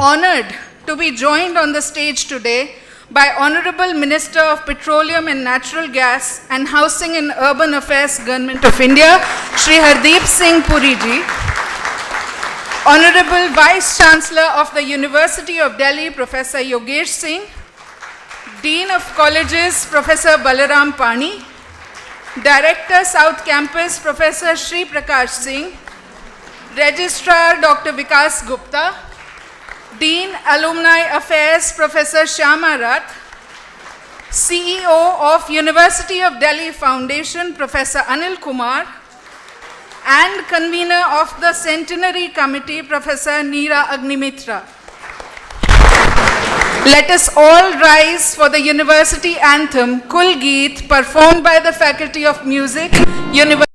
honored to be joined on the stage today by Honorable Minister of Petroleum and Natural Gas and Housing and Urban Affairs, Government of India, Shri Hardeep Singh Puri ji. Honorable Vice Chancellor of the University of Delhi, Professor Yogesh Singh. Dean of Colleges, Professor Balaram Pani. Director, South Campus, Professor Shri Prakash Singh. Registrar, Dr. Vikas Gupta. Dean, Alumni Affairs, Professor Shyama Rath. CEO of University of Delhi Foundation, Professor Anil Kumar. And convener of the Centenary Committee, Professor Neera Agnimitra. Let us all rise for the University Anthem, Kul Geet, performed by the Faculty of Music, University.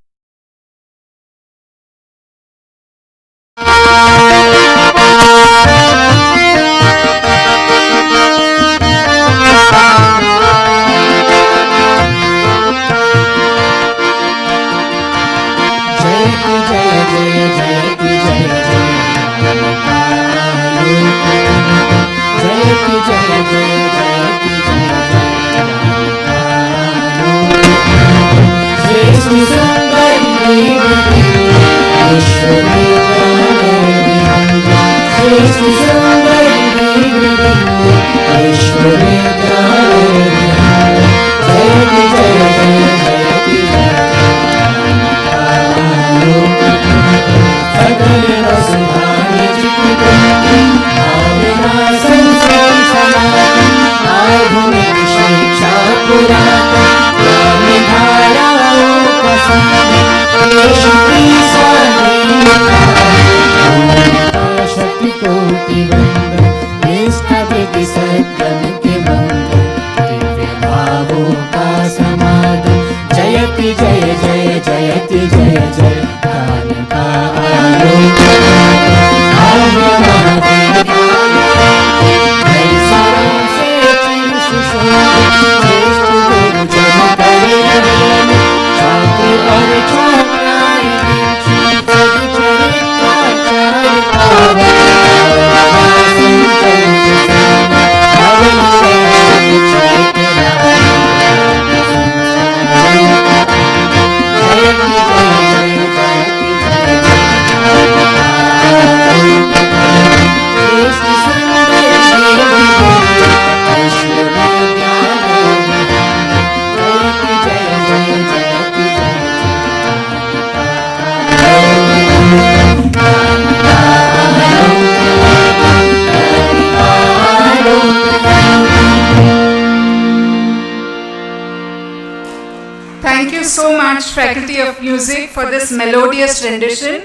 Faculty of Music for this melodious rendition.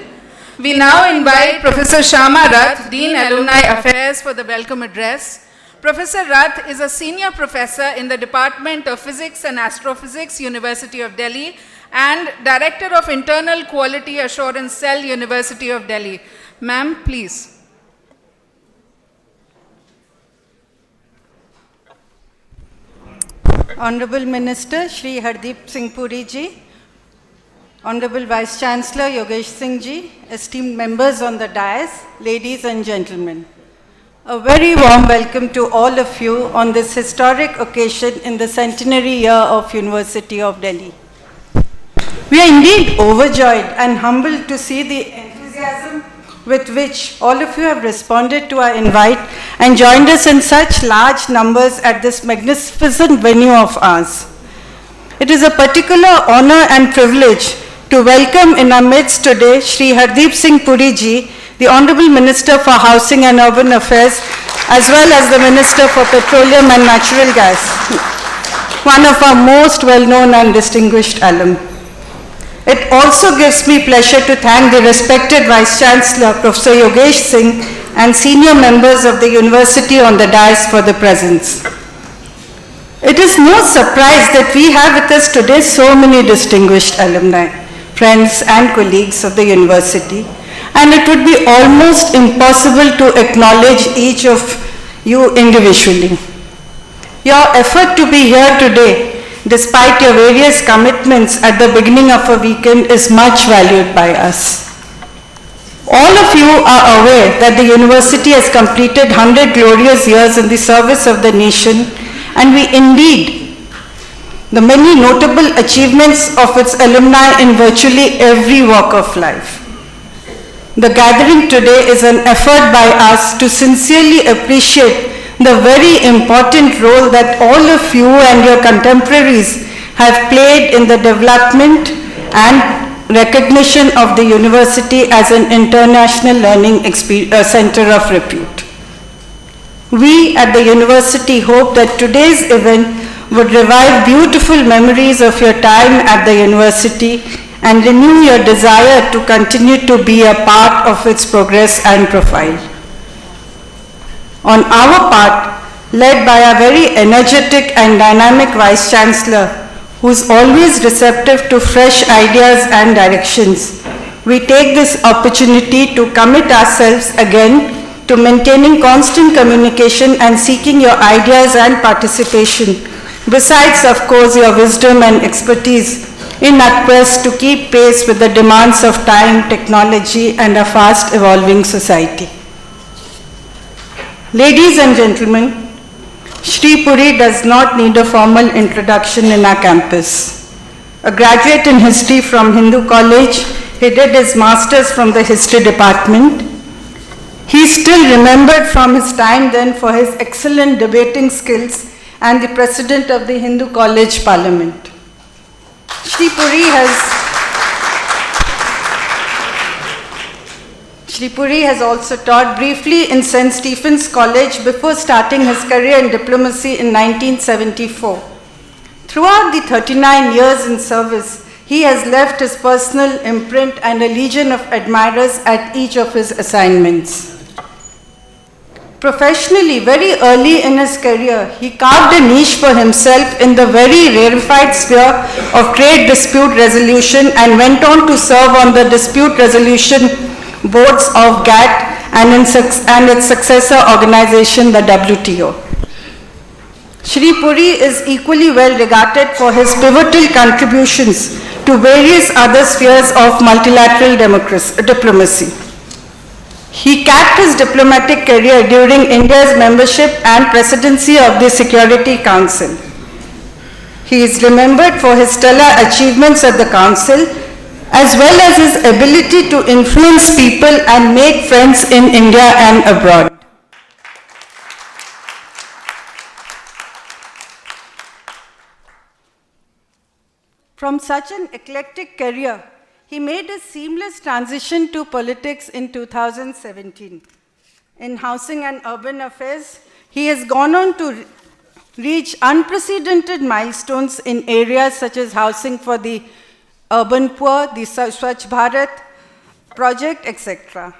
We now invite Professor Shyama Rath, Dean Alumni Affairs, for the welcome address. Professor Rath is a senior professor in the Department of Physics and Astrophysics, University of Delhi, and Director of Internal Quality Assurance Cell, University of Delhi. Ma'am, please. Honorable Minister Shri Hardeep Singh Puri ji, Honorable Vice Chancellor Yogesh Singh ji, esteemed members on the dais, ladies and gentlemen. A very warm welcome to all of you on this historic occasion in the centenary year of University of Delhi. We are indeed overjoyed and humbled to see the enthusiasm with which all of you have responded to our invite and joined us in such large numbers at this magnificent venue of ours. It is a particular honor and privilege to welcome in our midst today Shri Hardeep Singh Puri ji, the Honorable Minister for Housing and Urban Affairs, as well as the Minister for Petroleum and Natural Gas, one of our most well-known and distinguished alum. It also gives me pleasure to thank the respected Vice Chancellor, Professor Yogesh Singh, and senior members of the University on the dais for the presence. It is no surprise that we have with us today so many distinguished alumni, friends and colleagues of the university, and it would be almost impossible to acknowledge each of you individually. Your effort to be here today, despite your various commitments at the beginning of a weekend, is much valued by us. All of you are aware that the university has completed 100 glorious years in the service of the nation, and we indeed the many notable achievements of its alumni in virtually every walk of life. The gathering today is an effort by us to sincerely appreciate the very important role that all of you and your contemporaries have played in the development and recognition of the university as an international learning center of repute. We at the university hope that today's event would revive beautiful memories of your time at the university and renew your desire to continue to be a part of its progress and profile. On our part, led by a very energetic and dynamic Vice Chancellor, who is always receptive to fresh ideas and directions, we take this opportunity to commit ourselves again to maintaining constant communication and seeking your ideas and participation, besides, of course, your wisdom and expertise in our quest to keep pace with the demands of time, technology, and a fast evolving society. Ladies and gentlemen, Shri Puri does not need a formal introduction in our campus. A graduate in history from Hindu College, he did his master's from the history department. He is still remembered from his time then for his excellent debating skills and the president of the Hindu College Parliament. Shri Puri has also taught briefly in St. Stephen's College before starting his career in diplomacy in 1974. Throughout the 39 years in service, he has left his personal imprint and a legion of admirers at each of his assignments. Professionally, very early in his career, he carved a niche for himself in the very rarefied sphere of trade dispute resolution and went on to serve on the dispute resolution boards of GATT and its successor organization, the WTO. Shri Puri is equally well regarded for his pivotal contributions to various other spheres of multilateral diplomacy. He capped his diplomatic career during India's membership and presidency of the Security Council. He is remembered for his stellar achievements at the Council, as well as his ability to influence people and make friends in India and abroad. From such an eclectic career, he made a seamless transition to politics in 2017. In Housing and Urban Affairs, he has gone on to reach unprecedented milestones in areas such as housing for the urban poor, the Swachh Bharat project, etc.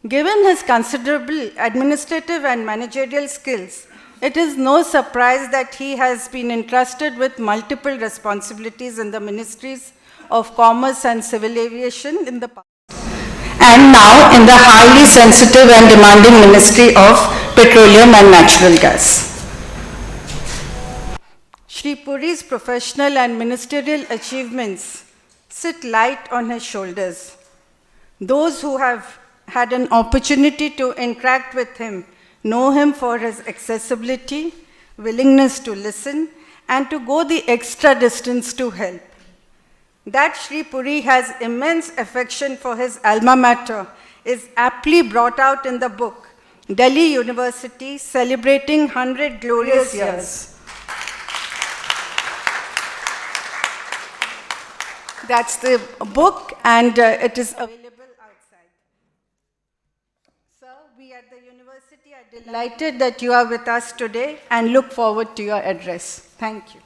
Given his considerable administrative and managerial skills, it is no surprise that he has been entrusted with multiple responsibilities in the ministries of Commerce and Civil Aviation in the past, and now in the highly sensitive and demanding Ministry of Petroleum and Natural Gas. Shri Puri's professional and ministerial achievements sit light on his shoulders. Those who have had an opportunity to interact with him know him for his accessibility, willingness to listen, and to go the extra distance to help. That Shri Puri has immense affection for his alma mater is aptly brought out in the book, Delhi University Celebrating 100 Glorious Years. That's the book, and it is available outside. Sir, we at the university are delighted that you are with us today and look forward to your address. Thank you.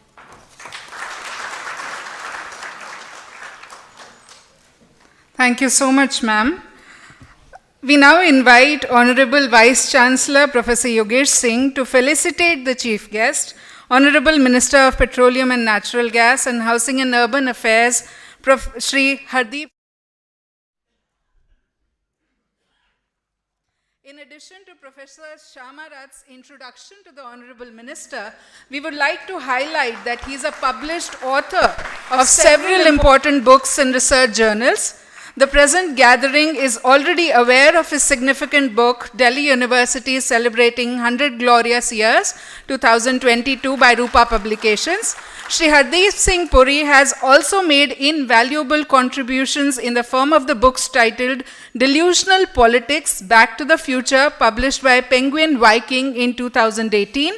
Thank you so much, ma'am. We now invite Honorable Vice Chancellor Professor Yogesh Singh to felicitate the chief guest, Honorable Minister of Petroleum and Natural Gas and Housing and Urban Affairs, Shri Hardeep. In addition to Professor Shamarat's introduction to the Honorable Minister, we would like to highlight that he is a published author of several important books and research journals. The present gathering is already aware of his significant book, Delhi University Celebrating 100 Glorious Years, 2022 by Rupa Publications. Shri Hardeep Singh Puri has also made invaluable contributions in the form of the books titled Delusional Politics, Back to the Future, published by Penguin Viking in 2018,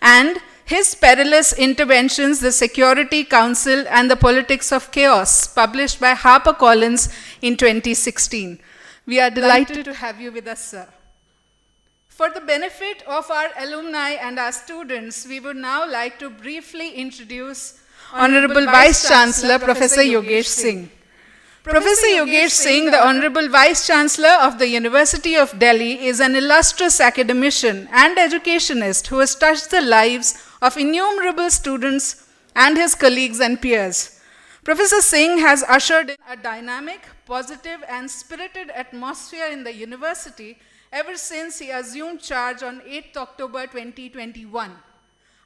and His Perilous Interventions, the Security Council and the Politics of Chaos, published by HarperCollins in 2016. We are delighted to have you with us, sir. For the benefit of our alumni and our students, we would now like to briefly introduce Honorable Vice Chancellor, Professor Yogesh Singh. Professor Yogesh Singh, the Honorable Vice Chancellor of the University of Delhi, is an illustrious academician and educationist who has touched the lives of innumerable students and his colleagues and peers. Professor Singh has ushered in a dynamic, positive, and spirited atmosphere in the university ever since he assumed charge on 8th October 2021.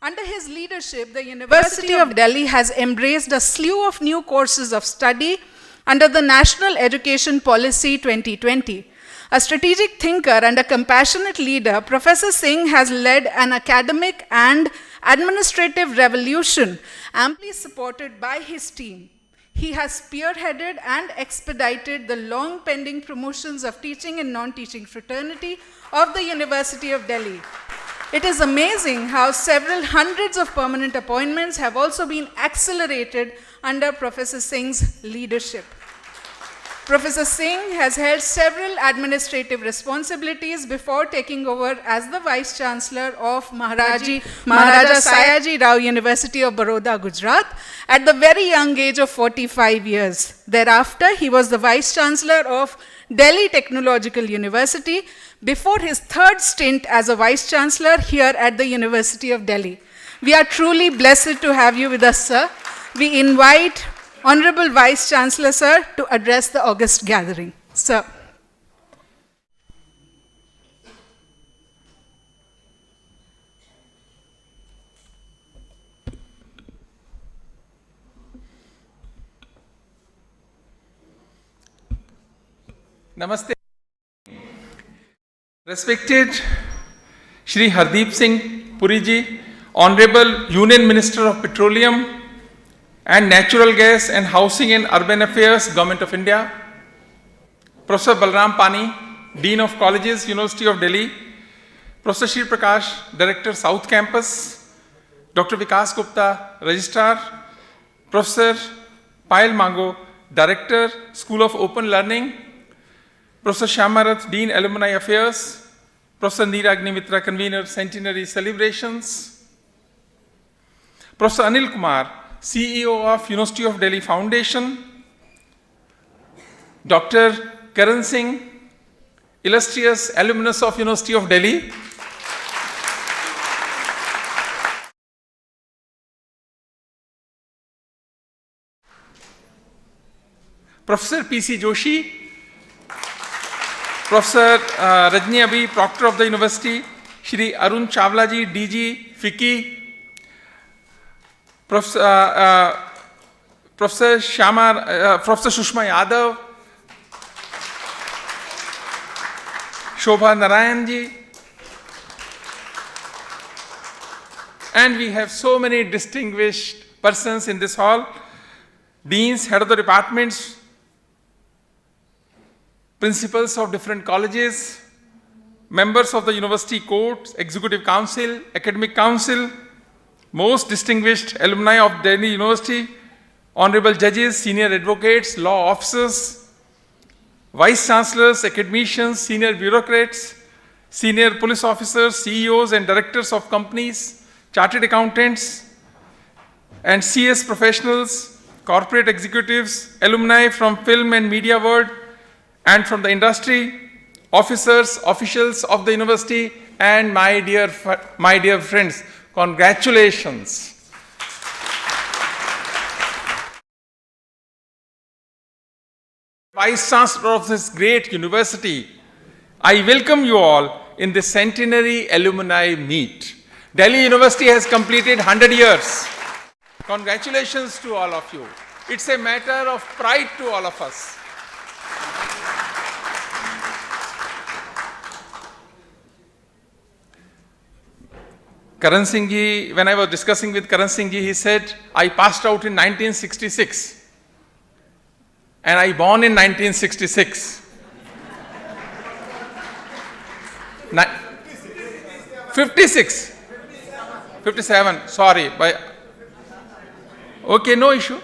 Under his leadership, the University of Delhi has embraced a slew of new courses of study under the National Education Policy 2020. A strategic thinker and a compassionate leader, Professor Singh has led an academic and administrative revolution amply supported by his team. He has spearheaded and expedited the long-pending promotions of teaching and non-teaching fraternity of the University of Delhi. It is amazing how several hundreds of permanent appointments have also been accelerated under Professor Singh's leadership. Professor Singh has held several administrative responsibilities before taking over as the Vice Chancellor of Maharaja Sayaji Rao University of Baroda, Gujarat, at the very young age of 45 years. Thereafter, he was the Vice Chancellor of Delhi Technological University before his third stint as a Vice Chancellor here at the University of Delhi. We are truly blessed to have you with us, sir. We invite Honorable Vice Chancellor, sir, to address the August gathering. Sir. Namaste. Respected Shri Hardeep Singh Puri ji, Honorable Union Minister of Petroleum and Natural Gas and Housing and Urban Affairs, Government of India, Professor Balaram Pani, Dean of Colleges, University of Delhi, Professor Shri Prakash, Director, South Campus, Dr. Vikas Gupta, Registrar, Professor Payal Mango, Director, School of Open Learning, Professor Shyamarath, Dean, Alumni Affairs, Professor Neera Agnimitra, Convener, Centenary Celebrations, Professor Anil Kumar, CEO of University of Delhi Foundation, Dr. Karan Singh, illustrious alumnus of University of Delhi, Professor P.C. Joshi, Professor Rajni Abhi, Proctor of the University, Shri Arun Chawla ji, DG, FICCI, Professor Sushma Yadav, Shobha Narayan ji, and we have so many distinguished persons in this hall, deans, head of the departments, principals of different colleges, members of the university courts, executive council, academic council, most distinguished alumni of Delhi University, honorable judges, senior advocates, law officers, vice chancellors, academicians, senior bureaucrats, senior police officers, CEOs and directors of companies, chartered accountants, and CS professionals, corporate executives, alumni from film and media world, and from the industry, officers, officials of the university, and my dear friends, congratulations. Vice Chancellor of this great university, I welcome you all in the Centenary Alumni Meet. Delhi University has completed 100 years. Congratulations to all of you. It's a matter of pride to all of us. Karan Singh ji, when I was discussing with Karan Singh ji, he said, I passed out in 1966 and I born in 1966. 56. 57, sorry. Okay, no issue.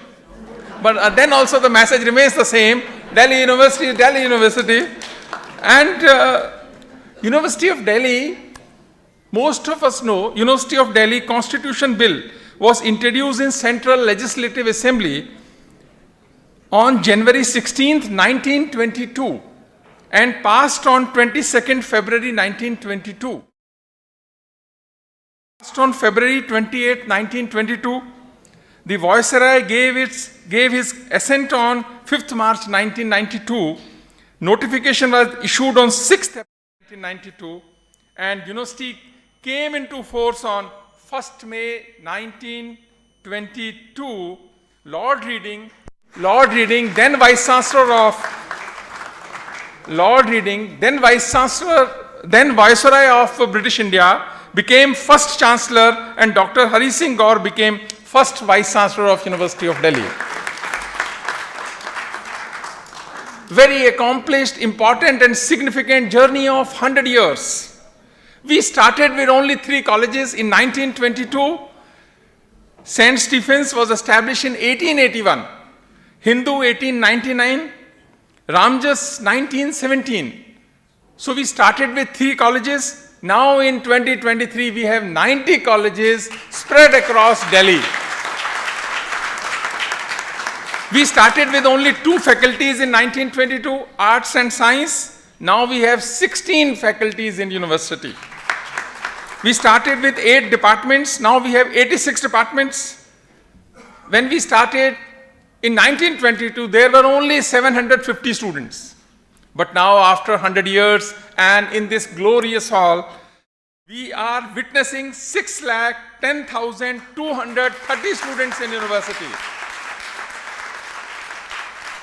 But then also the message remains the same. Delhi University is Delhi University. And University of Delhi, most of us know, University of Delhi Constitution Bill was introduced in Central Legislative Assembly on January 16th, 1922 and passed on 22nd February 1922. On February 28, 1922, the Viceroy gave his assent on 5th March 1992. Notification was issued on 6th April 1992, and university came into force on 1st May 1922. Lord Reading, then Vice Chancellor, then Viceroy of British India, became first Chancellor, and Dr. Hari Singh Gaur became first Vice Chancellor of University of Delhi. Very accomplished, important and significant journey of 100 years. We started with only 3 colleges in 1922. St. Stephen's was established in 1881, Hindu 1899, Ramjas 1917. So we started with 3 colleges. Now in 2023, we have 90 colleges spread across Delhi. We started with only 2 faculties in 1922, Arts and Science. Now we have 16 faculties in university. We started with 8 departments. Now we have 86 departments. When we started in 1922, there were only 750 students. But now, after 100 years, and in this glorious hall, we are witnessing 6,10,230 students in university.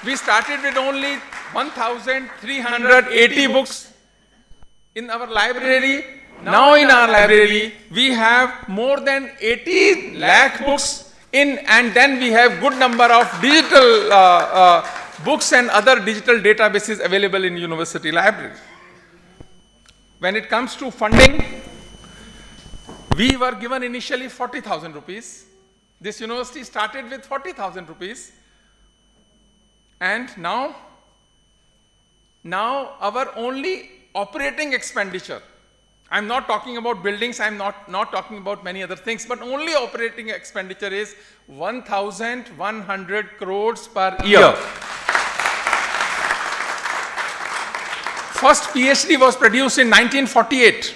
We started with only 1,380 books in our library. Now in our library, we have more than 80 lakh books in, and then we have good number of digital books and other digital databases available in university library. When it comes to funding, we were given initially 40,000 rupees. This university started with 40,000 rupees. And now our only operating expenditure, I'm not talking about buildings, I'm not talking about many other things, but only operating expenditure is 1,100 crores per year. First PhD was produced in 1948.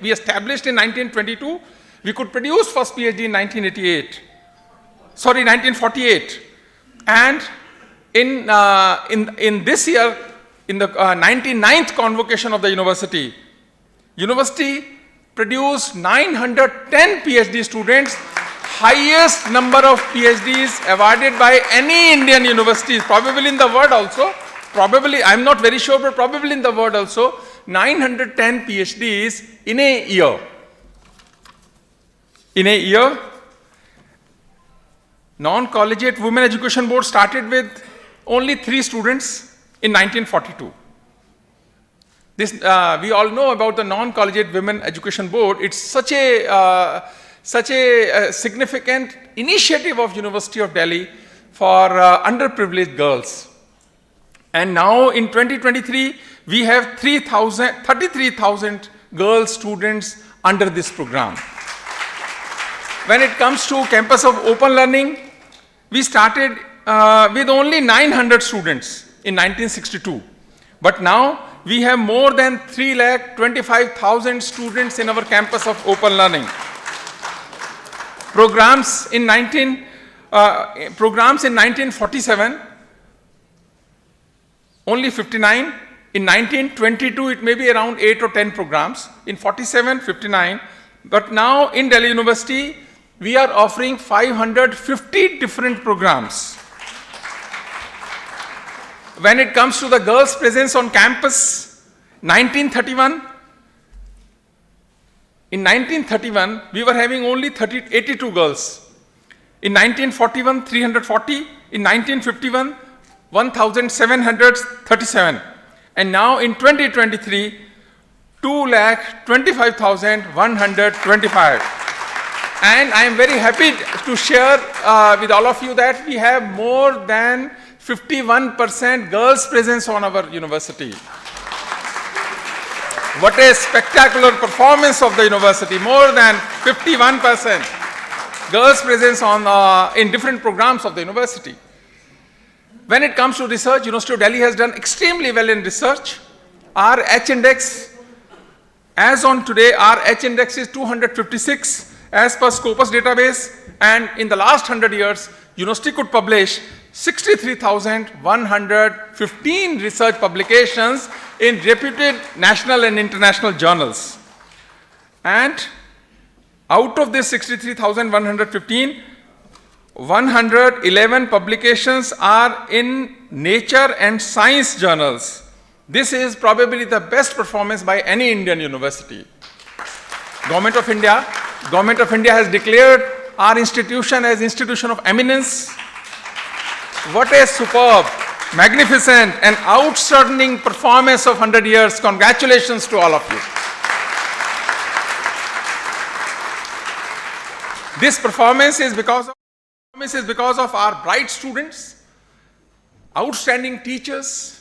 We established in 1922. We could produce first PhD in 1948. And in this year, in the 99th convocation of the university produced 910 PhD students, highest number of PhDs awarded by any Indian universities, probably in the world also, I'm not very sure, but probably in the world also, 910 PhDs in a year. Non-collegiate Women Education Board started with only 3 students in 1942. This, we all know about the Non-Collegiate Women Education Board. It's such a significant initiative of University of Delhi for underprivileged girls. And now in 2023, we have 33,000 girl students under this program. When it comes to campus of open learning, we started with only 900 students in 1962. But now we have more than 3,25,000 students in our campus of open learning. Programs in 1947, only 59. In 1922, it may be around 8 or 10 programs. In 47, 59. But now in Delhi University, we are offering 550 different programs. When it comes to the girls' presence on campus, 1931, in 1931, we were having only 82 girls. In 1941, 340. In 1951, 1,737. And now in 2023, 2,25,125. And I am very happy to share with all of you that we have more than 51% girls presence on our university. What a spectacular performance of the university, more than 51% girls presence on, in different programs of the university. When it comes to research, University of Delhi has done extremely well in research. Our H-index, as on today, our H-index is 256 as per Scopus database, and in the last 100 years, university could publish 63,115 research publications in reputed national and international journals. And out of this 63,115, 111 publications are in nature and science journals. This is probably the best performance by any Indian university. Government of India has declared our institution as institution of eminence. What a superb, magnificent and outstanding performance of 100 years. Congratulations to all of you. This performance is because of our bright students, outstanding teachers,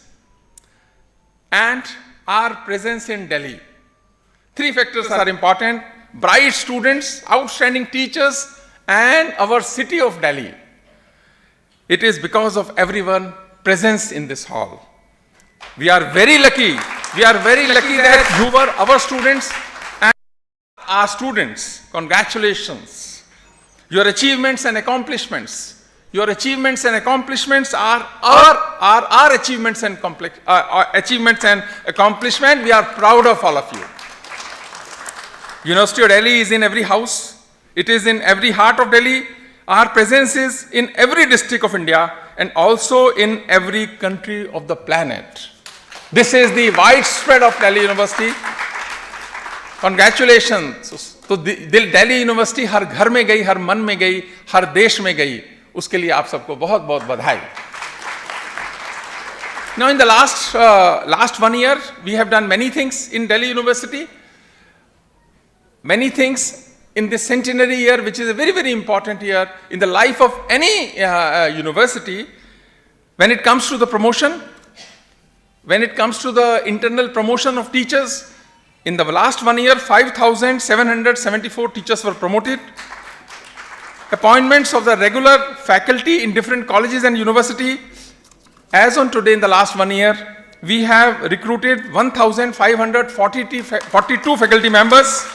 and our presence in Delhi. Three factors are important: bright students, outstanding teachers, and our city of Delhi. It is because of everyone presence in this hall. We are very lucky. We are very lucky that you were our students and our students. Congratulations. Your achievements and accomplishments. Your achievements and accomplishments are our achievements and accomplishment. We are proud of all of you. University of Delhi is in every house. It is in every heart of Delhi. Our presence is in every district of India and also in every country of the planet. This is the widespread of Delhi University. Congratulations. तो Delhi university हर घर में गई, हर मन में गई, हर देश में गई. उसके लिए आप सबको बहुत बहुत बधाई. Now in the last 1 year, we have done many things in Delhi University. Many things in this centenary year, which is a very, very important year in the life of any university. When it comes to the promotion, when it comes to the internal promotion of teachers, in the last 1 year, 5,774 teachers were promoted. Appointments of the regular faculty in different colleges and university. As on today, in the last 1 year, we have recruited 1,542 faculty members,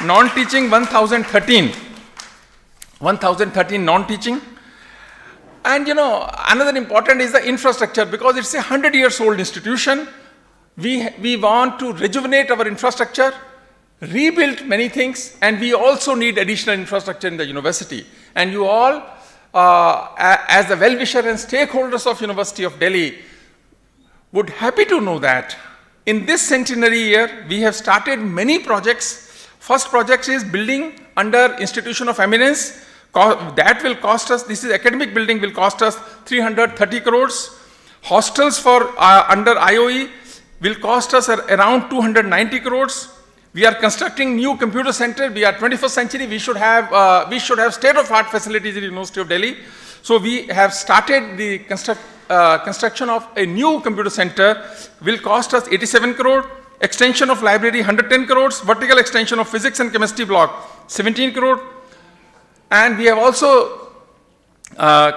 non-teaching 1,013 non-teaching. And another important is the infrastructure, because it's a 100 years old institution. We want to rejuvenate our infrastructure, rebuild many things, and we also need additional infrastructure in the university. And you all, as the well-wisher and stakeholders of University of Delhi, would happy to know that in this centenary year, we have started many projects. First project is building under Institution of Eminence. That will cost us, this is academic building, will cost us 330 crores. Hostels for under IOE will cost us around 290 crores. We are constructing new computer center. We are 21st century. We should have state-of-art facilities in the University of Delhi. So we have started the construction of a new computer center. Will cost us 87 crore. Extension of library 110 crores. Vertical extension of physics and chemistry block 17 crore. And we have also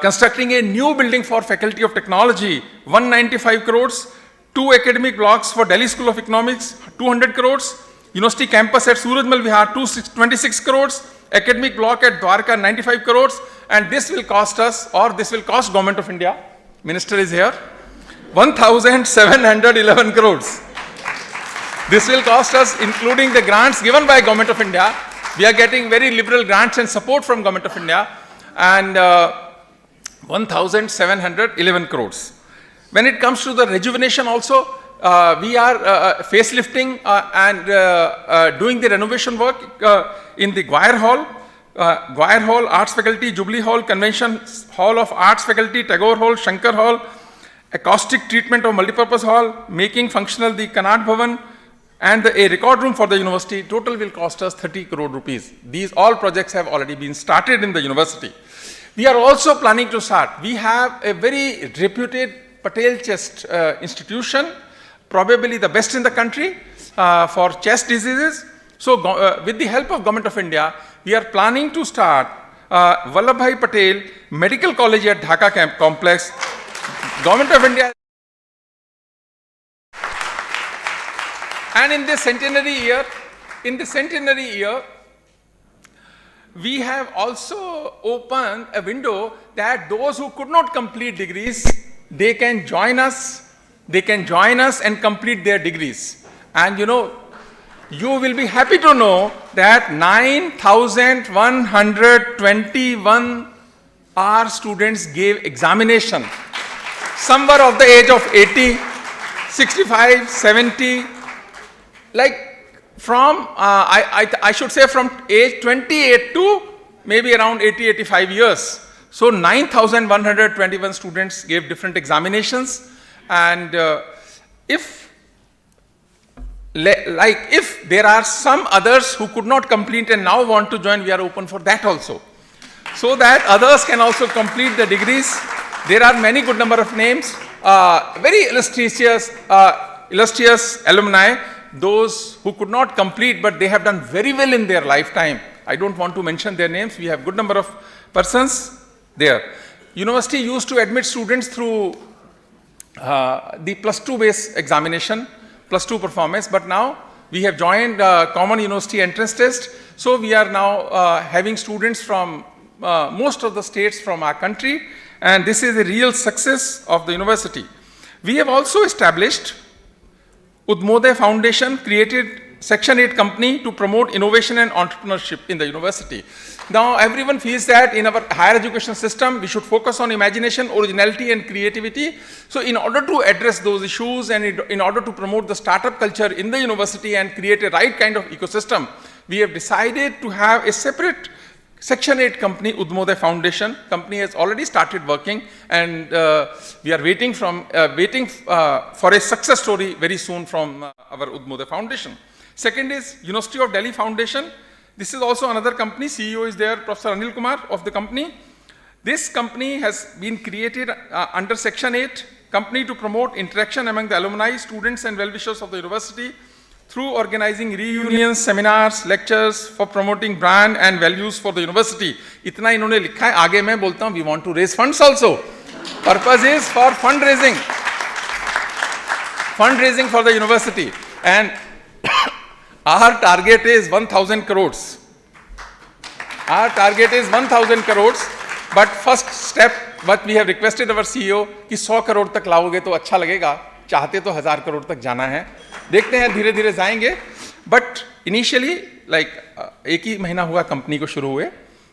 constructing a new building for Faculty of Technology 195 crores. 2 academic blocks for Delhi School of Economics, 200 crores. University campus at Surajmal Vihar, 26 crores. Academic block at Dwarka, 95 crores. And this will cost us, or this will cost Government of India, Minister is here, 1,711 crores. This will cost us, including the grants given by Government of India. We are getting very liberal grants and support from Government of India. And 1,711 crores. When it comes to the rejuvenation also, we are facelifting and doing the renovation work in the Guire Hall, Arts Faculty, Jubilee Hall, Convention Hall of Arts Faculty, Tagore Hall, Shankar Hall, acoustic treatment of multipurpose hall, making functional the Kannad Bhavan, and a record room for the university. Total will cost us 30 crore rupees. These all projects have already been started in the university. We are also planning to start. We have a very reputed Patel Chest institution, probably the best in the country for chest diseases. So with the help of Government of India, we are planning to start Vallabhbhai Patel Medical College at Dhaka Camp Complex. Government of India. And in the centenary year, we have also opened a window that those who could not complete degrees, they can join us and complete their degrees. And you will be happy to know that 9,121 our students gave examination. Some were of the age of 80, 65, 70, like from, I should say from age 28 to maybe around 80, 85 years. So 9,121 students gave different examinations. And if there are some others who could not complete and now want to join, we are open for that also. So that others can also complete the degrees. There are many good number of names, very illustrious alumni, those who could not complete but they have done very well in their lifetime. I don't want to mention their names. We have good number of persons there. University used to admit students through the +2 base examination, +2 performance, but now we have joined common university entrance test. So we are now having students from most of the states from our country, and this is a real success of the university. We have also established Udmoday Foundation, created Section 8 company to promote innovation and entrepreneurship in the university. Now everyone feels that in our higher education system, we should focus on imagination, originality and creativity. So in order to address those issues and in order to promote the startup culture in the university and create a right kind of ecosystem, we have decided to have a separate Section 8 company, Udmoday Foundation. Company has already started working, and we are waiting for a success story very soon from our Udmoday Foundation. Second is University of Delhi Foundation. This is also another company. CEO is there, Professor Anil Kumar of the company. This company has been created under Section 8, company to promote interaction among the alumni, students and well-wishers of the university through organizing reunions, seminars, lectures for promoting brand and values for the university. इतना इन्होंने लिखा है, आगे मैं बोलता हूँ, we want to raise funds also. Purpose is for fundraising for the university. And our target is 1,000 crores. Our target is 1,000 crores. But first step, what we have requested our CEO, कि 100 crore तक लाओगे तो अच्छा लगेगा. चाहते तो 1,000 crore तक जाना है. देखते हैं, धीरे धीरे जाएंगे. बट इनिशियली एक ही महीना हुआ कंपनी को शुरू हुए,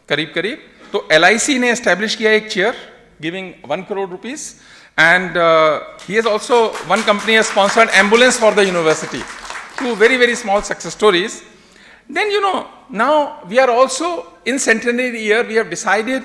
करीब करीब. तो LIC ने एस्टेब्लिश किया एक chair giving 1 crore rupees, and he has also, one company has sponsored ambulance for the university. Two very, very small success stories. Then now we are also in centenary year, we have decided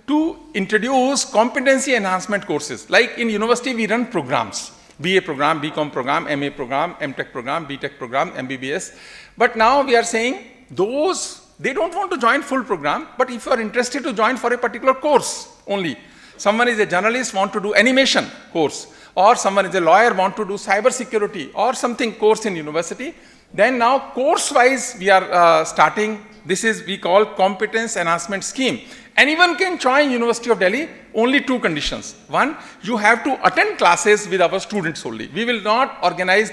to introduce competency enhancement courses. Like in university we run programs. BA program, BCom program, MA program, MTech program, BTech program, MBBS. But now we are saying those, they don't want to join full program, but if you are interested to join for a particular course only. Someone is a journalist, want to do animation course, or someone is a lawyer, want to do cyber security or something course in university. Then now course wise we are starting, this is we call competence enhancement scheme. Anyone can join University of Delhi, only 2 conditions. One, you have to attend classes with our students only. We will not organize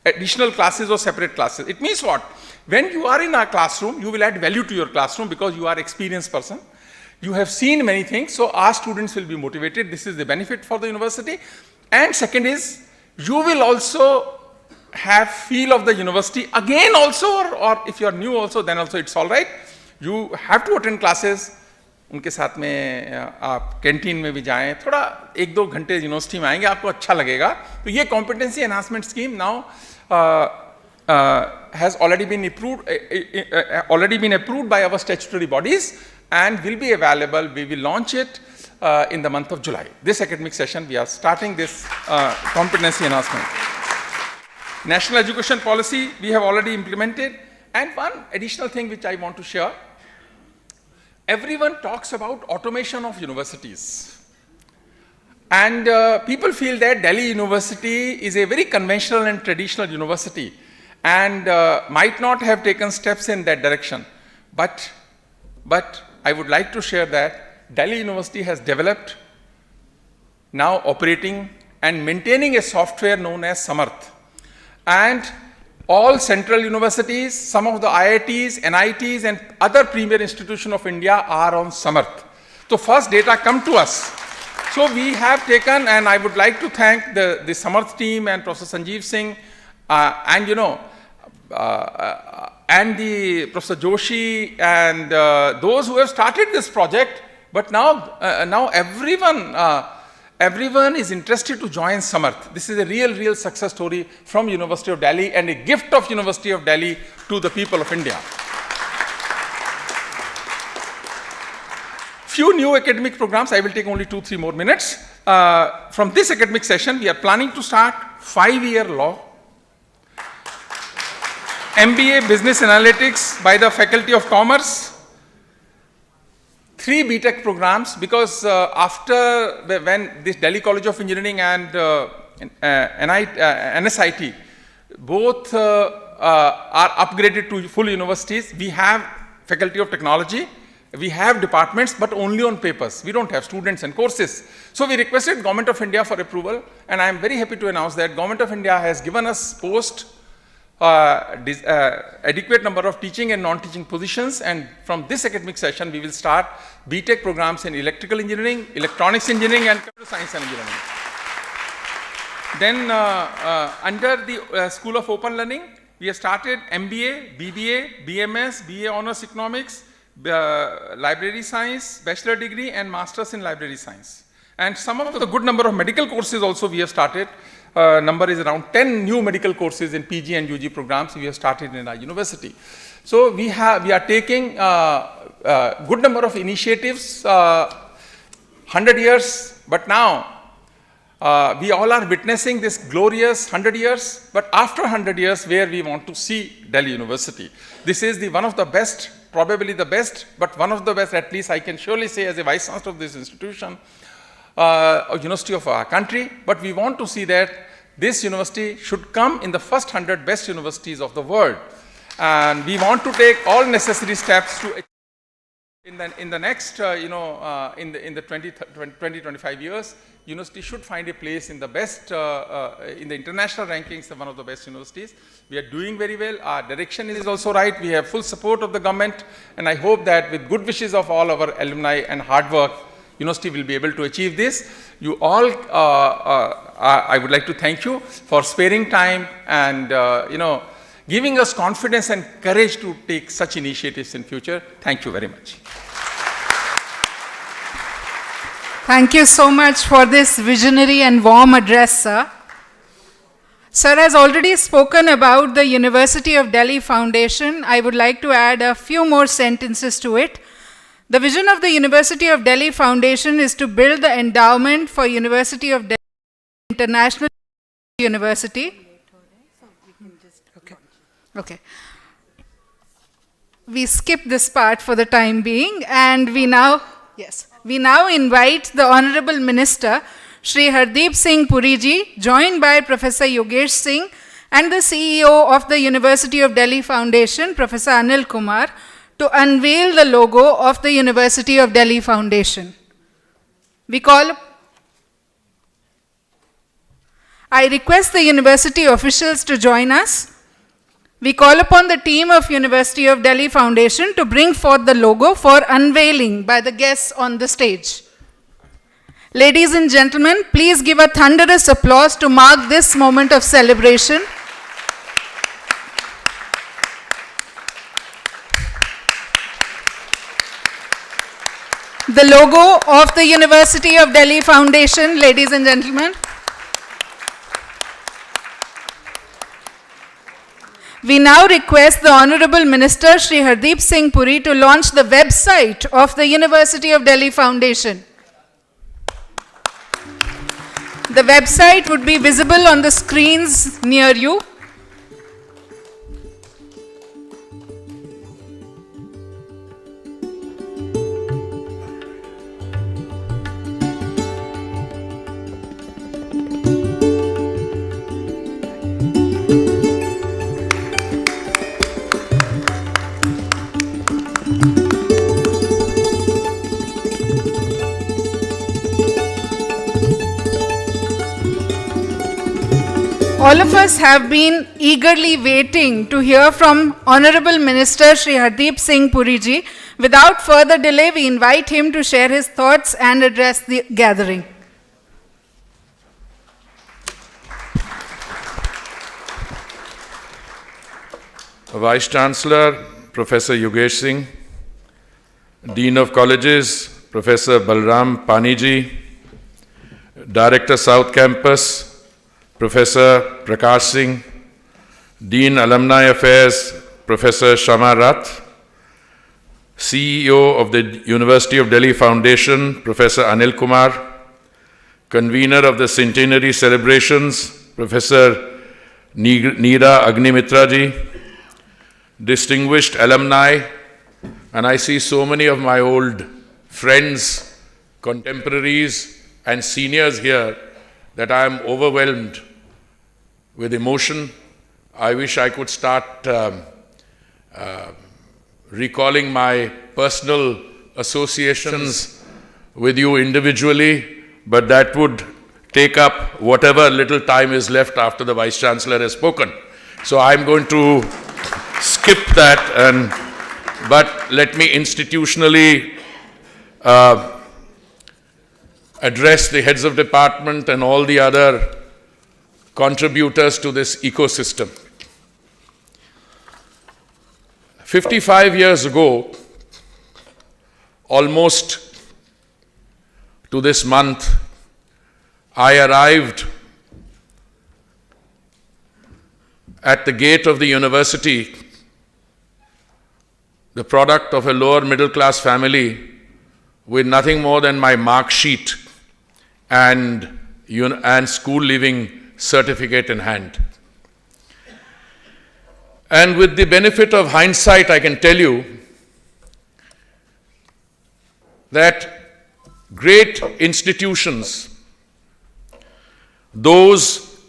additional classes or separate classes. It means what? When you are in our classroom, you will add value to your classroom because you are an experienced person. You have seen many things, so our students will be motivated. This is the benefit for the university. And second is, you will also have feel of the university again also, or if you are new also, then also it's all right. You have to attend classes. उनके साथ में आप canteen में भी जाएं, थोड़ा 1-2 घंटे university में आएंगे, आपको अच्छा लगेगा। तो ये competency enhancement scheme now has already been approved by our statutory bodies and will be available. We will launch it in the month of July. This academic session, we are starting this competency enhancement. National education policy, we have already implemented. And one additional thing which I want to share, everyone talks about automation of universities. And people feel that Delhi University is a very conventional and traditional university and might not have taken steps in that direction. But I would like to share that Delhi University has developed, now operating and maintaining a software known as Samarth. And all central universities, some of the IITs, NITs and other premier institutions of India are on Samarth. So first data come to us. So we have taken, and I would like to thank the Samarth team and Professor Sanjeev Singh and and the Professor Joshi and those who have started this project. But now everyone is interested to join Samarth. This is a real success story from University of Delhi and a gift of University of Delhi to the people of India. Few new academic programs, I will take only 2-3 more minutes. From this academic session, we are planning to start 5-year law, MBA Business Analytics by the Faculty of Commerce, 3 BTech programs, because when this Delhi College of Engineering and NSIT both are upgraded to full universities, we have Faculty of Technology, we have departments, but only on papers. We don't have students and courses. So we requested Government of India for approval, and I am very happy to announce that Government of India has given us adequate number of teaching and non-teaching positions, and from this academic session we will start BTech programs in electrical engineering, electronics engineering and computer science and engineering. Then under the School of Open Learning, we have started MBA, BBA, BMS, BA Honours Economics, Library Science, Bachelor Degree and Masters in Library Science. And some of the good number of medical courses also we have started. Number is around 10 new medical courses in PG and UG programs we have started in our university. So we are taking good number of initiatives, 100 years, but now we all are witnessing this glorious 100 years, but after 100 years where we want to see Delhi University. This is one of the best, probably the best, but one of the best, at least I can surely say as a Vice Chancellor of this institution, a university of our country, but we want to see that this university should come in the first 100 best universities of the world. And we want to take all necessary steps to in the next, in the 20-25 years, university should find a place in the best, in the international rankings of one of the best universities. We are doing very well. Our direction is also right. We have full support of the government, and I hope that with good wishes of all our alumni and hard work, university will be able to achieve this. You all, I would like to thank you for sparing time and, giving us confidence and courage to take such initiatives in future. Thank you very much. Thank you so much for this visionary and warm address, sir. Sir has already spoken about the University of Delhi Foundation. I would like to add a few more sentences to it. The vision of the University of Delhi Foundation is to build the endowment for University of Delhi International University. Okay. We skip this part for the time being, and we now invite the Honorable Minister, Shri Hardeep Singh Puri ji, joined by Professor Yogesh Singh and the CEO of the University of Delhi Foundation, Professor Anil Kumar, to unveil the logo of the University of Delhi Foundation. I request the university officials to join us. We call upon the team of University of Delhi Foundation to bring forth the logo for unveiling by the guests on the stage. Ladies and gentlemen, please give a thunderous applause to mark this moment of celebration. the logo of the University of Delhi Foundation, ladies and gentlemen. We now request the Honorable Minister Shri Hardeep Singh Puri to launch the website of the University of Delhi Foundation. The website would be visible on the screens near you. All of us have been eagerly waiting to hear from Honorable Minister Shri Hardeep Singh Puri ji. Without further delay, we invite him to share his thoughts and address the gathering. Vice Chancellor, Professor Yogesh Singh, Dean of Colleges, Professor Balaram Pani ji, Director South Campus, Professor Prakash Singh, Dean Alumni Affairs, Professor Shama Rath, CEO of the University of Delhi Foundation, Professor Anil Kumar, Convener of the Centenary Celebrations, Professor Neera Agnimitra ji, distinguished alumni, and I see so many of my old friends, contemporaries, and seniors here that I am overwhelmed with emotion. I wish I could start recalling my personal associations with you individually, but that would take up whatever little time is left after the Vice Chancellor has spoken. So I'm going to skip that, but let me institutionally address the heads of department and all the other contributors to this ecosystem. 55 years ago, almost to this month, I arrived at the gate of the university, the product of a lower middle class family, with nothing more than my mark sheet and school leaving certificate in hand. And with the benefit of hindsight, I can tell you that great institutions, those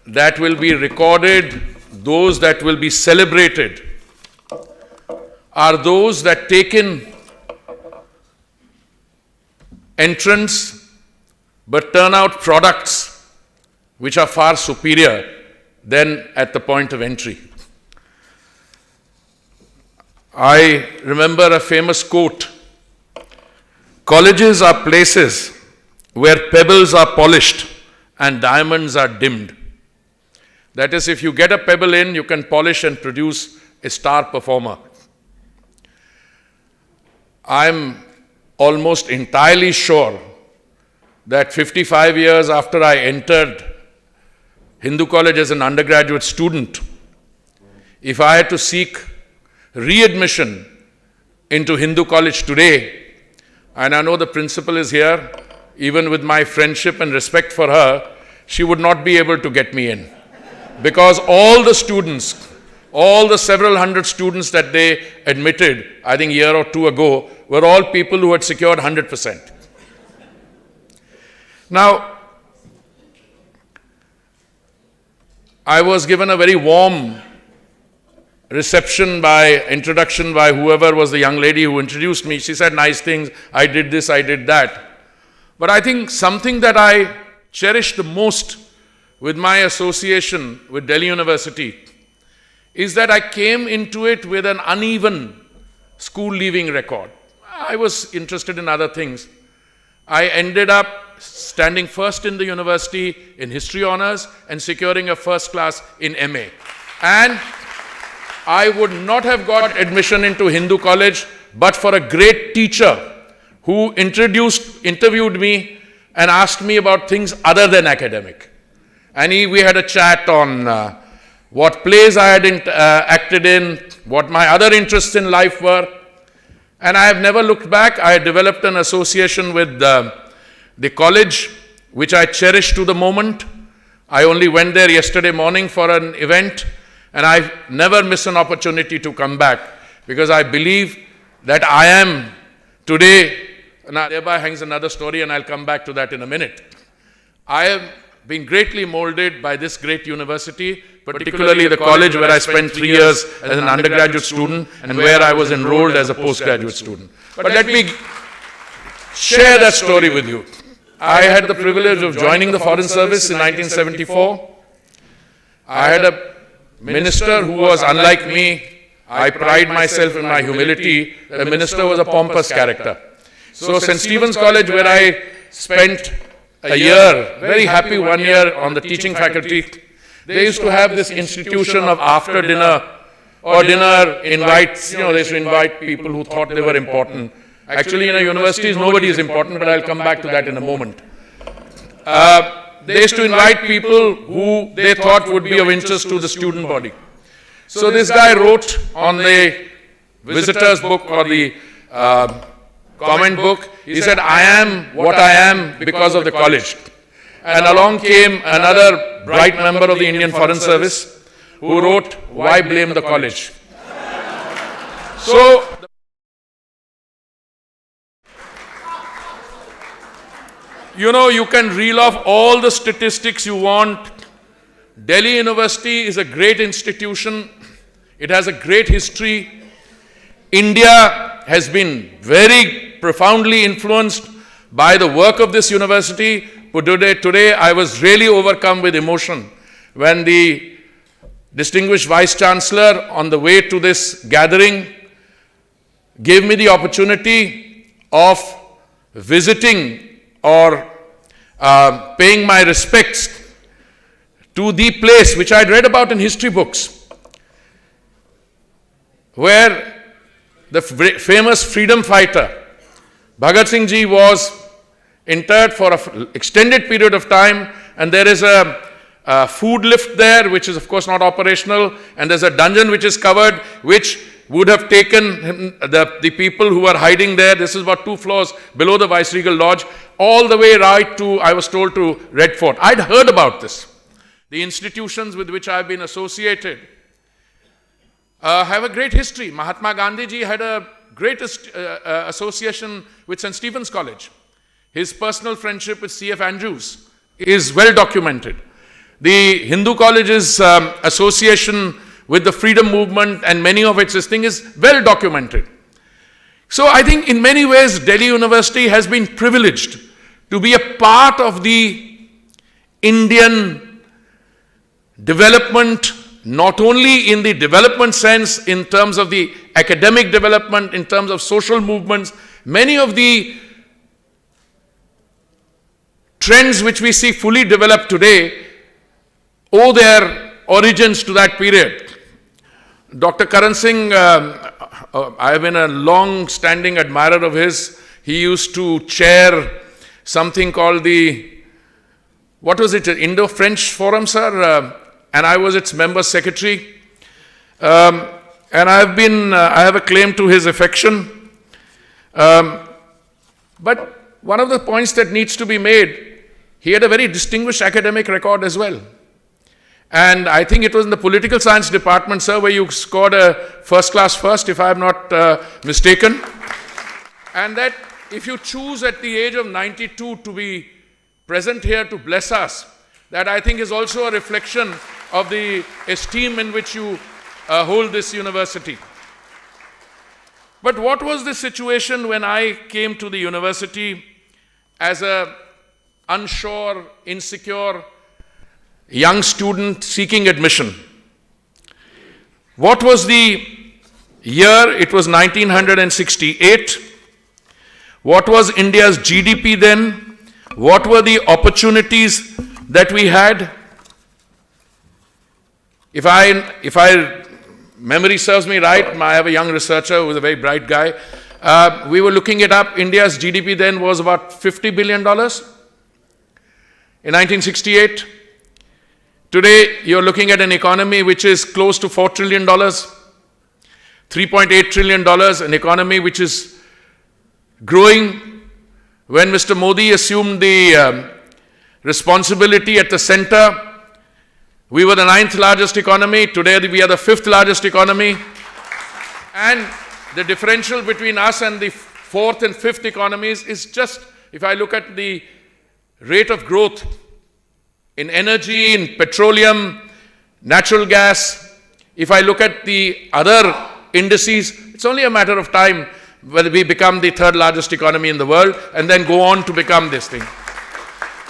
that will be recorded, those that will be celebrated, are those that take in entrance but turn out products which are far superior than at the point of entry. I remember a famous quote: "Colleges are places where pebbles are polished and diamonds are dimmed." That is, if you get a pebble in, you can polish and produce a star performer. I'm almost entirely sure that 55 years after I entered Hindu College as an undergraduate student, if I had to seek readmission into Hindu College today, and I know the principal is here, even with my friendship and respect for her, she would not be able to get me in. Because all the students, all the several hundred students that they admitted, I think a year or two ago, were all people who had secured 100%. Now, I was given a very warm introduction by whoever was the young lady who introduced me. She said nice things, I did this, I did that. But I think something that I cherish the most with my association with Delhi University is that I came into it with an uneven school leaving record. I was interested in other things. I ended up standing first in the university in history honors and securing a first class in MA. And I would not have got admission into Hindu College but for a great teacher who interviewed me and asked me about things other than academic. And we had a chat on what plays I had acted in, what my other interests in life were. And I have never looked back. I had developed an association with the college, which I cherish to the moment. I only went there yesterday morning for an event, and I never miss an opportunity to come back, because I believe that I am today, and thereby hangs another story, and I'll come back to that in a minute. I have been greatly molded by this great university, particularly the college where I spent 3 years as an undergraduate student and where I was enrolled as a postgraduate student. But let me share that story with you. I had the privilege of joining the Foreign Service in 1974. I had a minister who was unlike me. I pride myself in my humility. The minister was a pompous character. So St. Stephen's College, where I spent a year, very happy 1 year on the teaching faculty, they used to have this institution of after dinner or dinner invites, they used to invite people who thought they were important. Actually, in a university, nobody is important, but I'll come back to that in a moment. They used to invite people who they thought would be of interest to the student body. So this guy wrote on the visitor's book or the comment book, he said, "I am what I am because of the college." And along came another bright member of the Indian Foreign Service who wrote, "Why blame the college?" So, you can reel off all the statistics you want. Delhi University is a great institution. It has a great history. India has been very profoundly influenced by the work of this university. But today I was really overcome with emotion when the distinguished Vice Chancellor, on the way to this gathering, gave me the opportunity of visiting or paying my respects to the place which I'd read about in history books, where the famous freedom fighter Bhagat Singh Ji was interred for an extended period of time, and there is a food lift there, which is of course not operational, and there's a dungeon which is covered, which would have taken the people who were hiding there. This is about 2 floors below the Viceregal Lodge, all the way right to, I was told, to Red Fort. I'd heard about this. The institutions with which I've been associated have a great history. Mahatma Gandhi ji had a great association with St. Stephen's College. His personal friendship with C.F. Andrews is well documented. The Hindu college's association with the freedom movement and many of its thing is well documented. So I think in many ways Delhi University has been privileged to be a part of the Indian development, not only in the development sense, in terms of the academic development, in terms of social movements. Many of the trends which we see fully developed today owe their origins to that period. Dr. Karan Singh, I have been a long-standing admirer of his. He used to chair something called the, what was it, Indo-French Forum, sir? And I was its member secretary. And I have a claim to his affection. But one of the points that needs to be made, he had a very distinguished academic record as well. And I think it was in the political science department, sir, where you scored a first class first, if I'm not mistaken. And that if you choose at the age of 92 to be present here to bless us, that I think is also a reflection of the esteem in which you hold this university. But what was the situation when I came to the university as a unsure, insecure young student seeking admission? What was the year? It was 1968. What was India's GDP then? What were the opportunities that we had? If I memory serves me right, I have a young researcher who is a very bright guy. We were looking it up. India's GDP then was about $50 billion in 1968. Today, you're looking at an economy which is close to $4 trillion, $3.8 trillion, an economy which is growing. When Mr. Modi assumed the responsibility at the center, we were the 9th largest economy. Today, we are the 5th largest economy. And the differential between us and the 4th and 5th economies is just, if I look at the rate of growth in energy, in petroleum, natural gas, if I look at the other indices, it's only a matter of time whether we become the 3rd largest economy in the world and then go on to become this thing.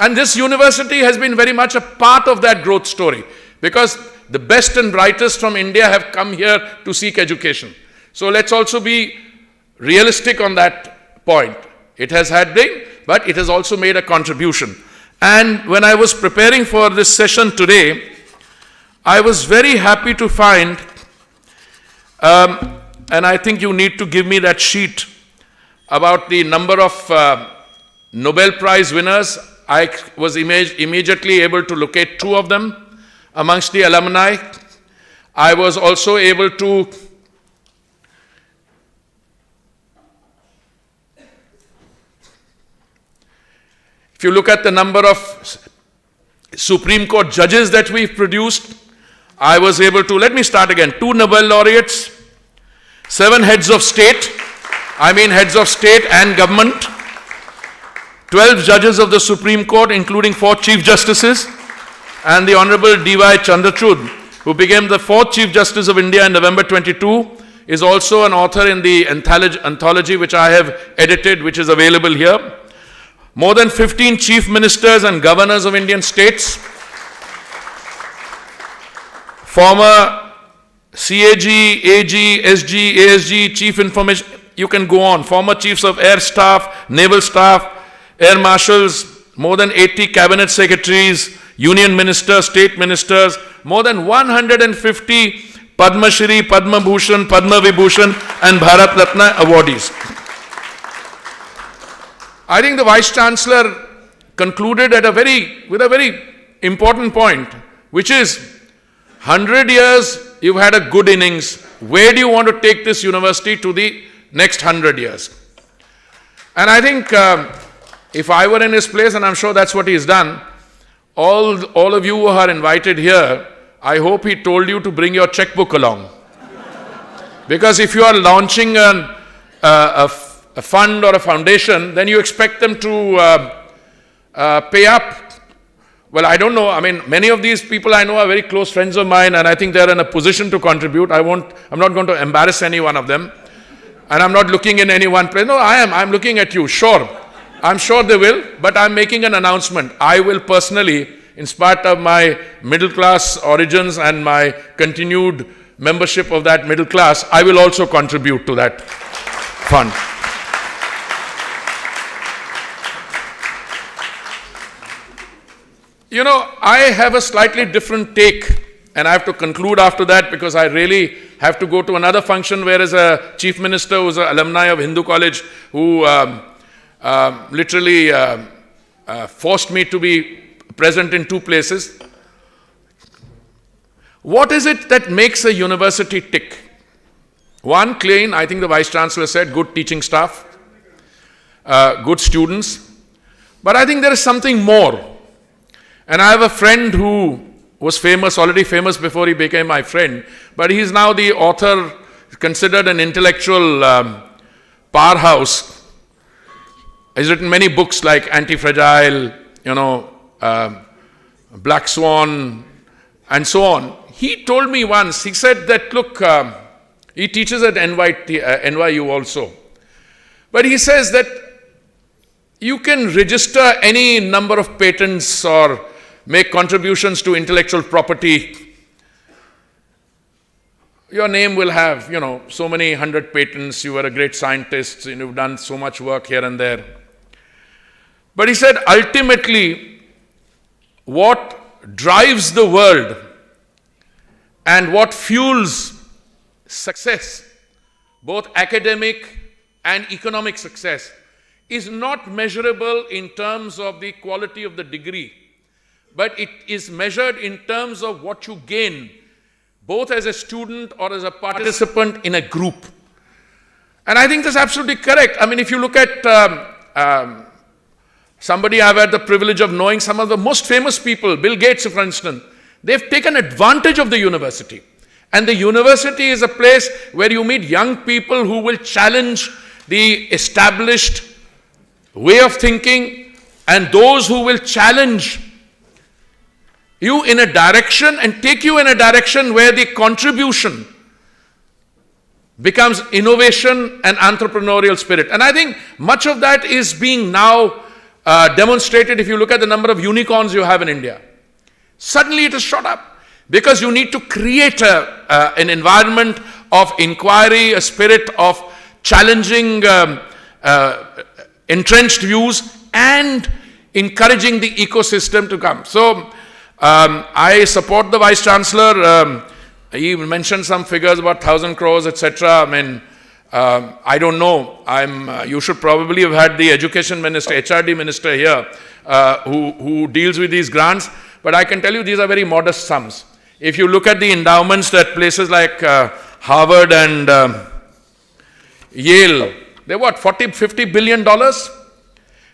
And this university has been very much a part of that growth story, because the best and brightest from India have come here to seek education. So let's also be realistic on that point. It has had big, but it has also made a contribution. And when I was preparing for this session today, I was very happy to find, and I think you need to give me that sheet about the number of Nobel Prize winners. I was immediately able to locate 2 of them amongst the alumni. I was also able to if you look at the number of Supreme Court judges that we've produced, I was able to, let me start again, 2 Nobel laureates, 7 heads of state, heads of state and government, 12 judges of the Supreme Court, including 4 Chief Justices, and the Honorable D.Y. Chandrachud, who became the 4th Chief Justice of India in November 22, is also an author in the anthology which I have edited, which is available here. More than 15 chief ministers and governors of Indian states, former CAG, AG, SG, ASG, chief information, you can go on, former chiefs of air staff, naval staff, air marshals, more than 80 cabinet secretaries, union ministers, state ministers, more than 150 Padma Shri, Padma Bhushan, Padma Vibhushan and Bharat Ratna awardees. I think the Vice Chancellor concluded with a very important point, which is 100 years you've had a good innings. Where do you want to take this university to the next 100 years? And I think if I were in his place, and I'm sure that's what he's done, all of you who are invited here, I hope he told you to bring your checkbook along. Because if you are launching a fund or a foundation, then you expect them to pay up. Well, I don't know. Many of these people I know are very close friends of mine, and I think they're in a position to contribute. I'm not going to embarrass any one of them. And I'm not looking in any one place. No, I am. I'm looking at you. Sure. I'm sure they will, but I'm making an announcement. I will personally, in spite of my middle class origins and my continued membership of that middle class, I will also contribute to that fund. You know, I have a slightly different take, and I have to conclude after that because I really have to go to another function where is a chief minister who's an alumni of Hindu College who literally forced me to be present in 2 places. What is it that makes a university tick? One, clean, I think the Vice Chancellor said, good teaching staff, good students. But I think there is something more. And I have a friend who was famous, already famous before he became my friend, but he is now the author, considered an intellectual powerhouse. He's written many books like Anti-Fragile, Black Swan, and so on. He told me once, he said that, look, he teaches at NYU also. But he says that you can register any number of patents or make contributions to intellectual property. Your name will have, so many 100 patents, you were a great scientist, and you've done so much work here and there. But he said, ultimately, what drives the world and what fuels success, both academic and economic success is not measurable in terms of the quality of the degree, but it is measured in terms of what you gain, both as a student or as a participant in a group. And I think that's absolutely correct. I mean, if you look at somebody I've had the privilege of knowing, some of the most famous people, Bill Gates, for instance, they've taken advantage of the university. And the university is a place where you meet young people who will challenge the established way of thinking, and those who will challenge you in a direction and take you in a direction where the contribution becomes innovation and entrepreneurial spirit. And I think much of that is being now demonstrated if you look at the number of unicorns you have in India. Suddenly it has shot up because you need to create an environment of inquiry, a spirit of challenging entrenched views and encouraging the ecosystem to come. So I support the Vice Chancellor. He mentioned some figures about 1,000 crores, etc. I mean, I don't know. You should probably have had the Education Minister, HRD Minister here, who deals with these grants. But I can tell you these are very modest sums. If you look at the endowments that places like Harvard and Yale, they're what, 40, 50 billion dollars?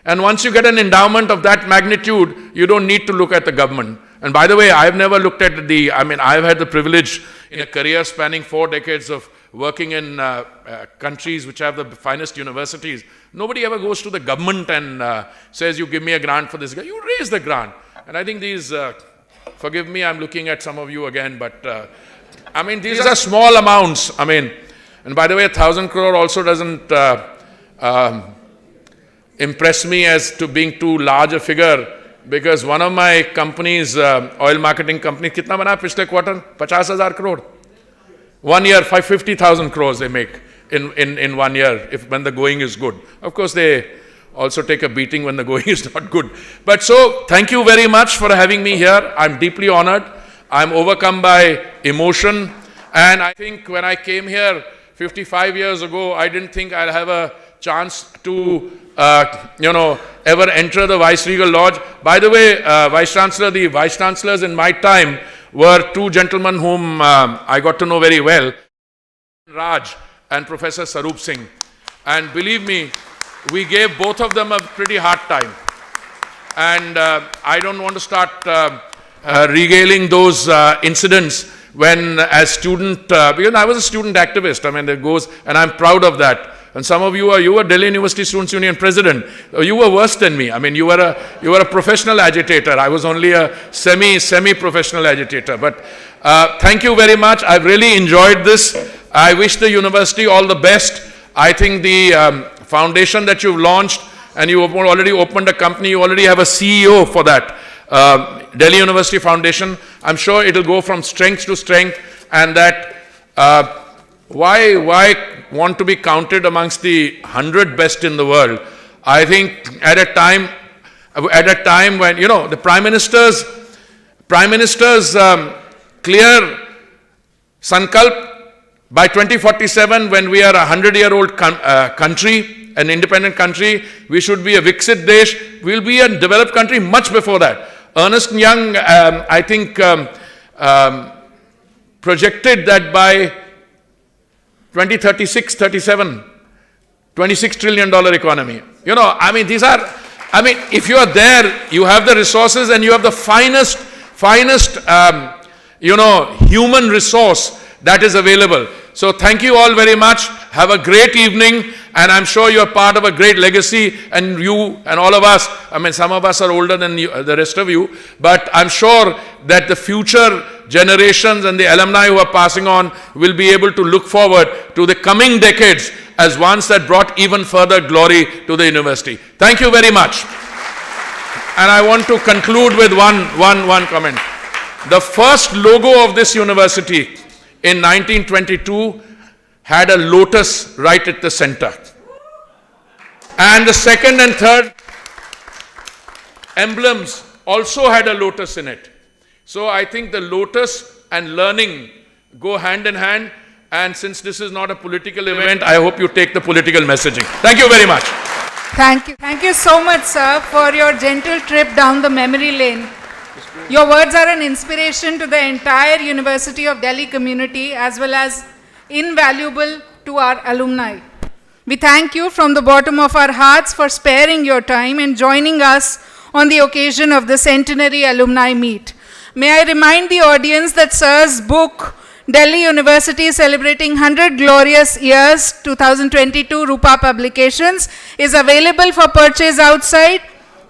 And once you get an endowment of that magnitude, you don't need to look at the government. And by the way, I've never looked at I've had the privilege in a career spanning 4 decades of working in countries which have the finest universities. Nobody ever goes to the government and says, you give me a grant for this guy. You raise the grant. And I think these, forgive me, I'm looking at some of you again, but these are small amounts. And by the way, 1,000 crore also doesn't impress me as to being too large a figure, because one of my companies, oil marketing company, kitna bana पिछले quarter? 50,000 crore. 1 year, 50,000 crores they make in 1 year, when the going is good. Of course, they also take a beating when the going is not good. But so, thank you very much for having me here. I'm deeply honored. I'm overcome by emotion. And I think when I came here 55 years ago, I didn't think I'll have a chance to, ever enter the Viceregal Lodge. By the way, Vice Chancellor, the Vice Chancellors in my time were 2 gentlemen whom I got to know very well, Raj and Professor Sarup Singh. And believe me, we gave both of them a pretty hard time. And I don't want to start regaling those incidents when, as student, because I was a student activist, and I'm proud of that. And some of you were Delhi University Students' Union President. You were worse than me. You were a professional agitator. I was only a semi-professional agitator. But thank you very much. I've really enjoyed this. I wish the university all the best. I think the foundation that you've launched, and you have already opened a company, you already have a CEO for that, Delhi University Foundation. I'm sure it'll go from strength to strength, and that why want to be counted amongst the 100 best in the world? I think at a time when, the Prime Minister's clear sankalp, by 2047, when we are a 100-year-old country, an independent country, we should be a Viksit Desh. We'll be a developed country much before that. Ernst & Young, I think, projected that by 2036, 37, $26 trillion economy. These are, if you are there, you have the resources and you have the finest, human resource that is available. So thank you all very much. Have a great evening, and I'm sure you're part of a great legacy, and you and all of us, some of us are older than the rest of you, but I'm sure that the future generations and the alumni who are passing on will be able to look forward to the coming decades as ones that brought even further glory to the university. Thank you very much. And I want to conclude with one comment. The first logo of this university in 1922 had a lotus right at the center. And the second and third emblems also had a lotus in it. So I think the lotus and learning go hand in hand. And since this is not a political event, I hope you take the political messaging. Thank you very much. Thank you. Thank you so much, sir, for your gentle trip down the memory lane. Your words are an inspiration to the entire University of Delhi community as well as invaluable to our alumni. We thank you from the bottom of our hearts for sparing your time and joining us on the occasion of the Centenary Alumni Meet. May I remind the audience that sir's book, Delhi University Celebrating 100 Glorious Years 2022 Rupa Publications, is available for purchase outside.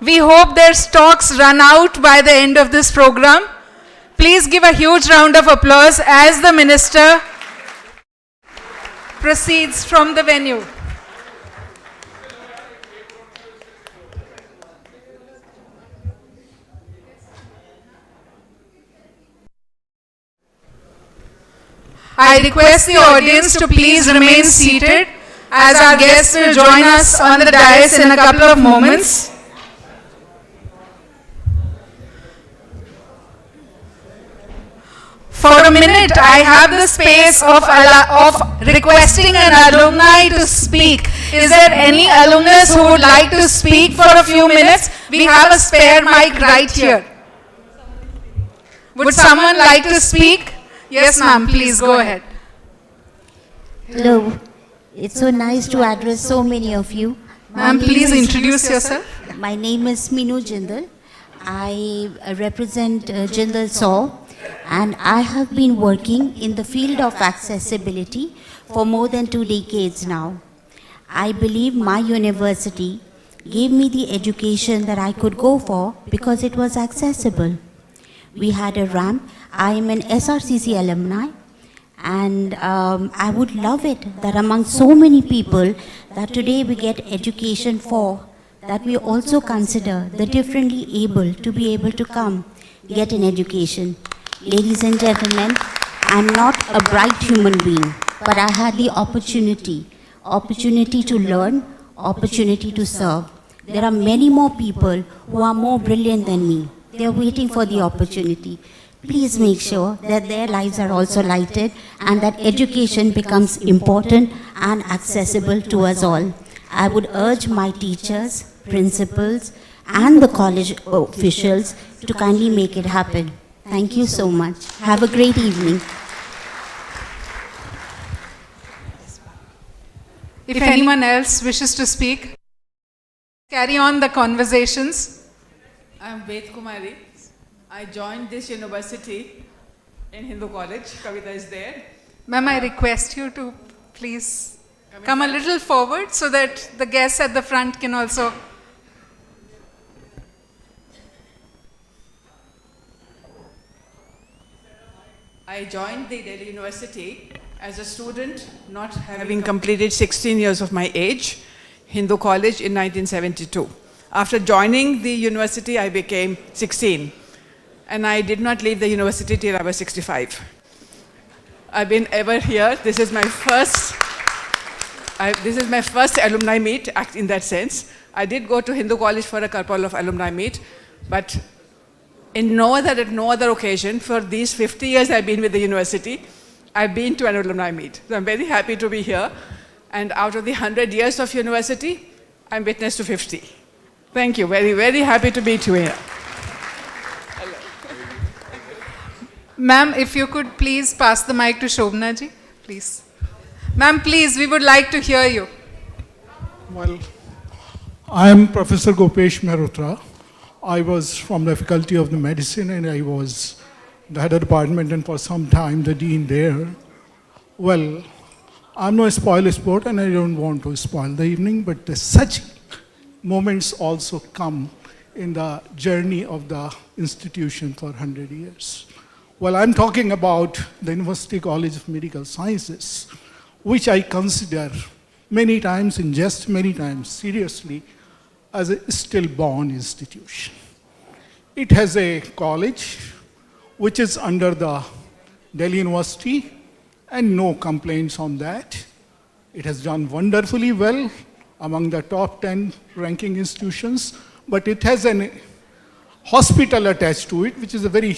We hope their stocks run out by the end of this program. Please give a huge round of applause as the minister proceeds from the venue. I request the audience to please remain seated as our guests will join us on the dais in a couple of moments. For a minute, I have the space of requesting an alumni to speak. Is there any alumnus who would like to speak for a few minutes? We have a spare mic right here. Would someone like to speak? Yes, ma'am, please go ahead. Hello. It's so nice to address so many of you. Ma'am, please introduce yourself. My name is Minu Jindal. I represent Jindal Saw, and I have been working in the field of accessibility for more than 2 decades now. I believe my university gave me the education that I could go for because it was accessible. We had a ramp. I am an SRCC alumni, and I would love it that among so many people that today we get education for, that we also consider the differently able to be able to come get an education. Ladies and gentlemen, I'm not a bright human being, but I had the opportunity to learn, opportunity to serve. There are many more people who are more brilliant than me. They are waiting for the opportunity. Please make sure that their lives are also lighted and that education becomes important and accessible to us all. I would urge my teachers, principals, and the college officials to kindly make it happen. Thank you so much. Have a great evening. If anyone else wishes to speak, carry on the conversations. I am Ved Kumari. I joined this university in Hindu College. Kavita is there. Ma'am, I request you to please come a little forward so that the guests at the front can also. I joined the Delhi University as a student, not having completed 16 years of my age, Hindu College in 1972. After joining the university, I became 16. And I did not leave the university till I was 65. I've been ever here. This is my first alumni meet, in that sense. I did go to Hindu College for a couple of alumni meet, but at no other occasion for these 50 years I've been with the university, I've been to an alumni meet. So I'm very happy to be here. And out of the 100 years of university, I'm witness to 50. Thank you. Very, very happy to be here. Ma'am, if you could please pass the mic to Shobna ji, please. Ma'am, please, we would like to hear you. Well, I am Professor Gopesh Mehrotra. I was from the Faculty of the Medicine and I was the head of department and for some time the dean there. Well, I'm no spoil sport and I don't want to spoil the evening, but such moments also come in the journey of the institution for 100 years. Well, I'm talking about the University College of Medical Sciences, which I consider many times, in jest many times, seriously, as a stillborn institution. It has a college which is under the Delhi University, and no complaints on that. It has done wonderfully well among the top 10 ranking institutions, but it has an hospital attached to it, which is a very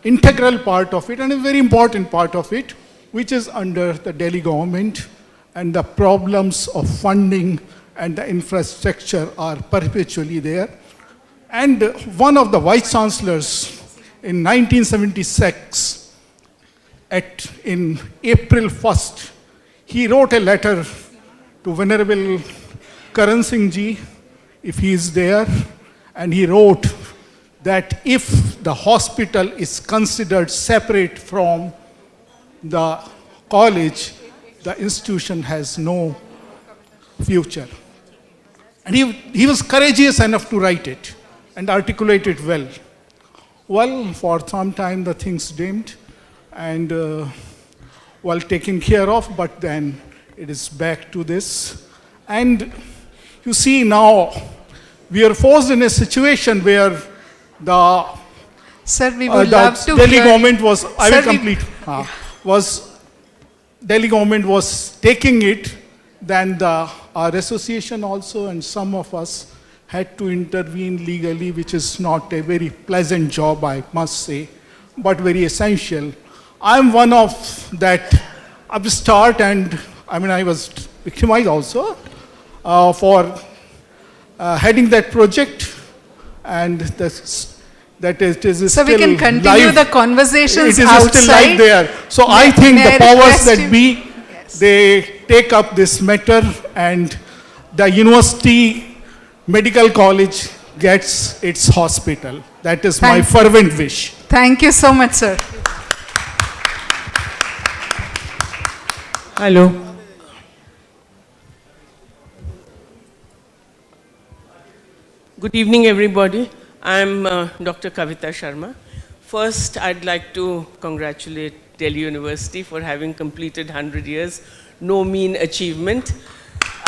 integral part of it and a very important part of it, which is under the Delhi government, and the problems of funding and the infrastructure are perpetually there. And one of the vice chancellors in 1976, in April 1st, he wrote a letter to Venerable Karan Singh ji, if he is there, and he wrote that if the hospital is considered separate from the college, the institution has no future. And he was courageous enough to write it and articulate it well. Well, for some time the things dimmed and well taken care of, but then it is back to this. And you see now, we are forced in a situation where the Sir, we would the love to Delhi hear- government was, I Sir, will complete, Delhi government was taking it, then our association also and some of us had to intervene legally, which is not a very pleasant job, I must say, but very essential. I'm one of that upstart, and I was victimized also for heading that project, and that is So still we can continue live. the conversations It is outside. still live there. So I think may the I powers request that you- be, they take up this matter, and the university medical college gets its hospital. That is my Thank- fervent wish. Thank you so much, sir. Hello. Good evening, everybody. I'm Dr. Kavita Sharma. First, I'd like to congratulate Delhi University for having completed 100 years. No mean achievement.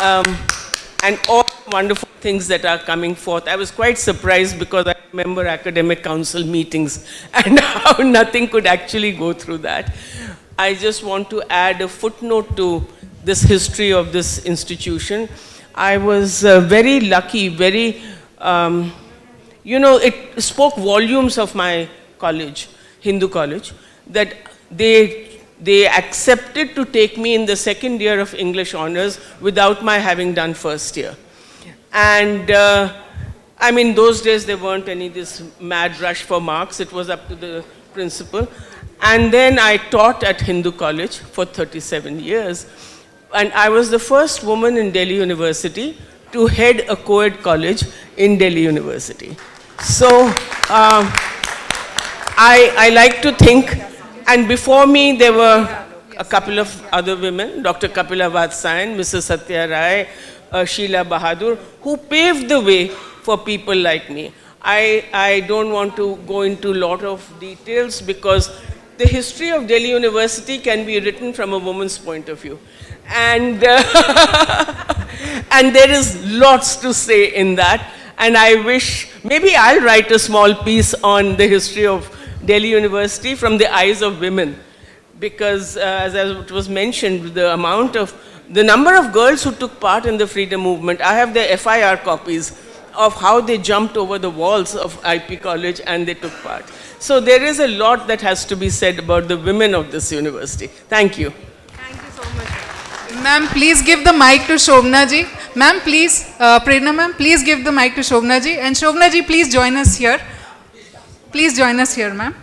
And all wonderful things that are coming forth. I was quite surprised because I remember academic council meetings and how nothing could actually go through that. I just want to add a footnote to this history of this institution. I was very lucky, it spoke volumes of my college, Hindu college, that they accepted to take me in the second year of English honors without my having done first year. And those days there weren't any this mad rush for marks. It was up to the principal. And then I taught at Hindu college for 37 years. And I was the first woman in Delhi University to head a co-ed college in Delhi University. So I like to think, and before me there were a couple of other women, Dr. Kapila Vatsyayan, Mrs. Satya Rai, Sheila Bahadur, who paved the way for people like me. I don't want to go into a lot of details because the history of Delhi University can be written from a woman's point of view. And, and there is lots to say in that. And I wish, maybe I'll write a small piece on the history of Delhi University from the eyes of women. Because as it was mentioned, the number of girls who took part in the freedom movement, I have their FIR copies of how they jumped over the walls of IP College and they took part. So there is a lot that has to be said about the women of this university. Thank you. Thank you so much. Ma'am, please give the mic to Shobna ji. Ma'am, please, Prerna ma'am, please give the mic to Shobna ji. And Shobna ji, please join us here. Please join us here, ma'am.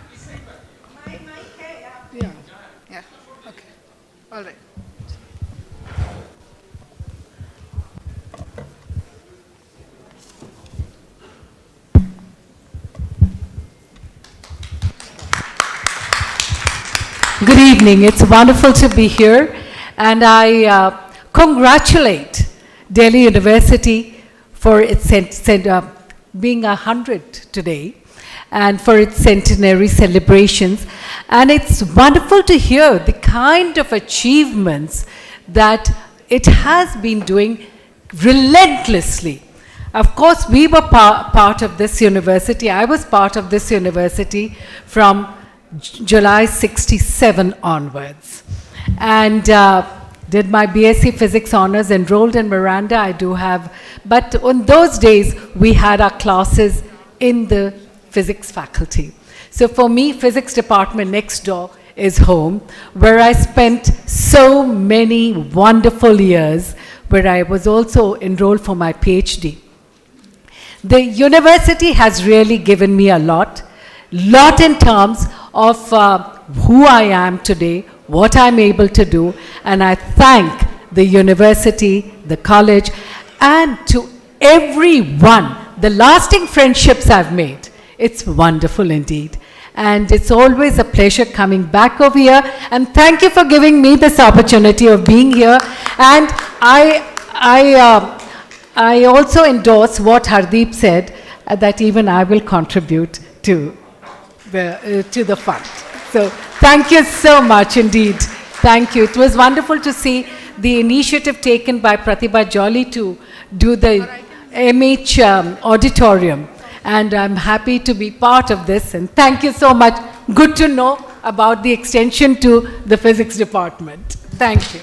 Yeah, okay. All right. Good evening. It's wonderful to be here, and I congratulate Delhi University for its being 100 today, and for its centenary celebrations. And it's wonderful to hear the kind of achievements that it has been doing relentlessly. Of course, we were part of this university. I was part of this university from July 67 onwards, and did my BSc Physics honors, enrolled in Miranda. I do have, but on those days we had our classes in the physics faculty. So for me, physics department next door is home, where I spent so many wonderful years, where I was also enrolled for my PhD. The university has really given me a lot in terms of who I am today, what I'm able to do, and I thank the university, the college, and to everyone, the lasting friendships I've made. It's wonderful indeed. And it's always a pleasure coming back over here. And thank you for giving me this opportunity of being here. And I also endorse what Hardeep said, that even I will contribute to the fund. So thank you so much indeed. Thank you. It was wonderful to see the initiative taken by Pratibha Jolly to do the MH auditorium. And I'm happy to be part of this. And thank you so much. Good to know about the extension to the physics department. Thank you.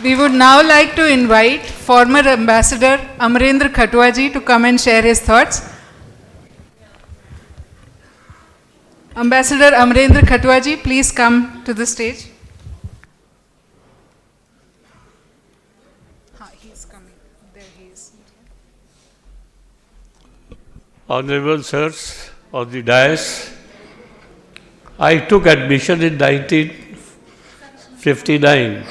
We would now like to invite former Ambassador Amarendra Khatwaji to come and share his thoughts. Ambassador Amarendra Khatwaji, please come to the stage. He's coming. There he is. Honorable sirs of the dais, I took admission in 1959.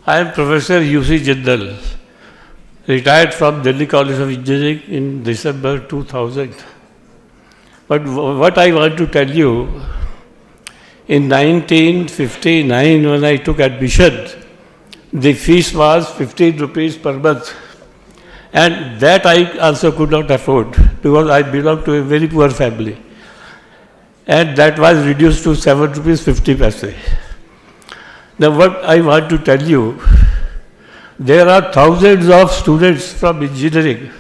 I am Professor U.C. Jindal, retired from Delhi College of Engineering in December 2000. But what I want to tell you, in 1959 when I took admission, the fees was 15 rupees per month. And that I also could not afford because I belong to a very poor family. And that was reduced to 7 rupees 50 paise. Now what I want to tell you, there are thousands of students from engineering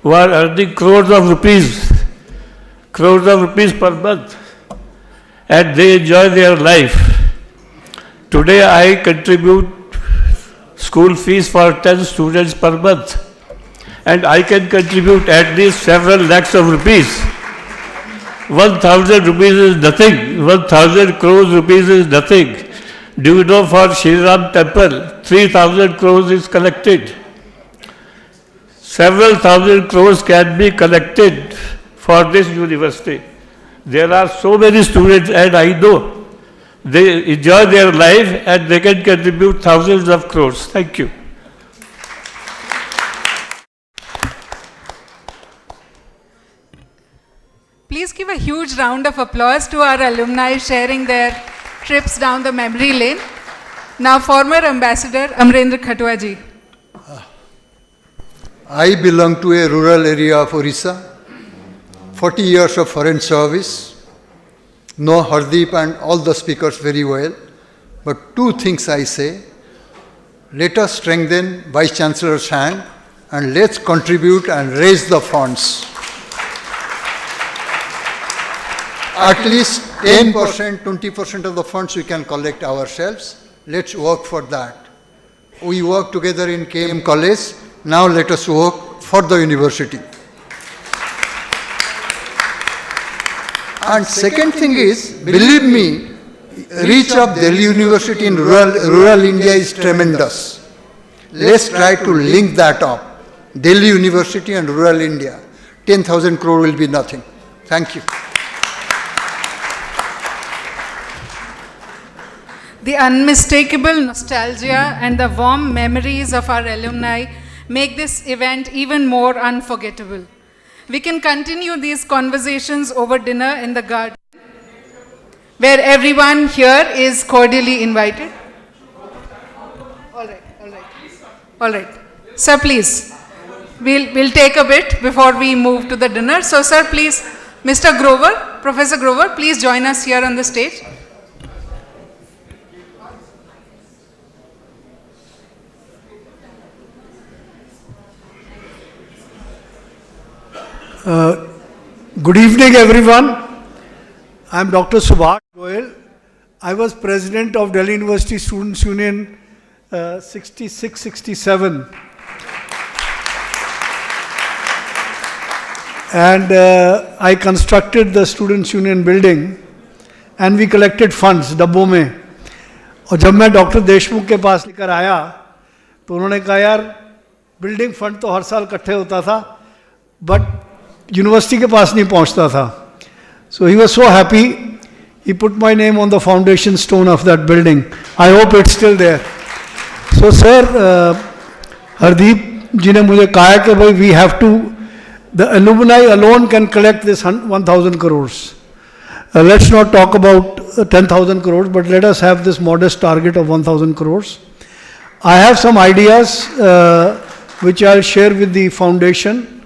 who are earning crores of rupees per month, and they enjoy their life. Today I contribute school fees for 10 students per month, and I can contribute at least several lakhs of rupees. 1,000 rupees is nothing. 1,000 crores rupees is nothing. Do you know for Shri Ram temple, 3,000 crores is collected. Several thousand crores can be collected for this university. There are so many students, and I know they enjoy their life and they can contribute thousands of crores. Thank you. Please give a huge round of applause to our alumni sharing their trips down the memory lane. Now, former Ambassador Amarendra Khatwaji. I belong to a rural area of Orissa. 40 years of foreign service. Know Hardeep and all the speakers very well. But two things I say. Let us strengthen Vice Chancellor's hand and let's contribute and raise the funds. At least 10%, 20% of the funds we can collect ourselves. Let's work for that. We work together in KM College. Now let us work for the university. And second thing is, believe me, reach of Delhi University in rural India is tremendous. Let's try to link that up. Delhi University and rural India. 10,000 crore will be nothing. Thank you. The unmistakable nostalgia and the warm memories of our alumni make this event even more unforgettable. We can continue these conversations over dinner in the garden, where everyone here is cordially invited. All right. Sir, please. We'll take a bit before we move to the dinner. So, sir, please, Mr. Grover, Professor Grover, please join us here on the stage. Good evening, everyone. I am Dr. Subhash Goyal. I was president of Delhi University Students' Union 66-67. And I constructed the Students' Union building and we collected funds डब्बों में. और जब मैं doctor Deshmukh के पास लेकर आया तो उन्होंने कहा यार बिल्डिंग फंड तो हर साल इकट्ठे होता था बट यूनिवर्सिटी के पास नहीं पहुंचता था. So he was so happy. He put my name on the foundation stone of that building. I hope it's still there. So sir, Hardeep जी ने मुझे कहा कि भाई we have to, the alumni alone can collect this 1,000 crores. Let's not talk about 10,000 crores, but let us have this modest target of 1,000 crores. I have some ideas which I'll share with the foundation,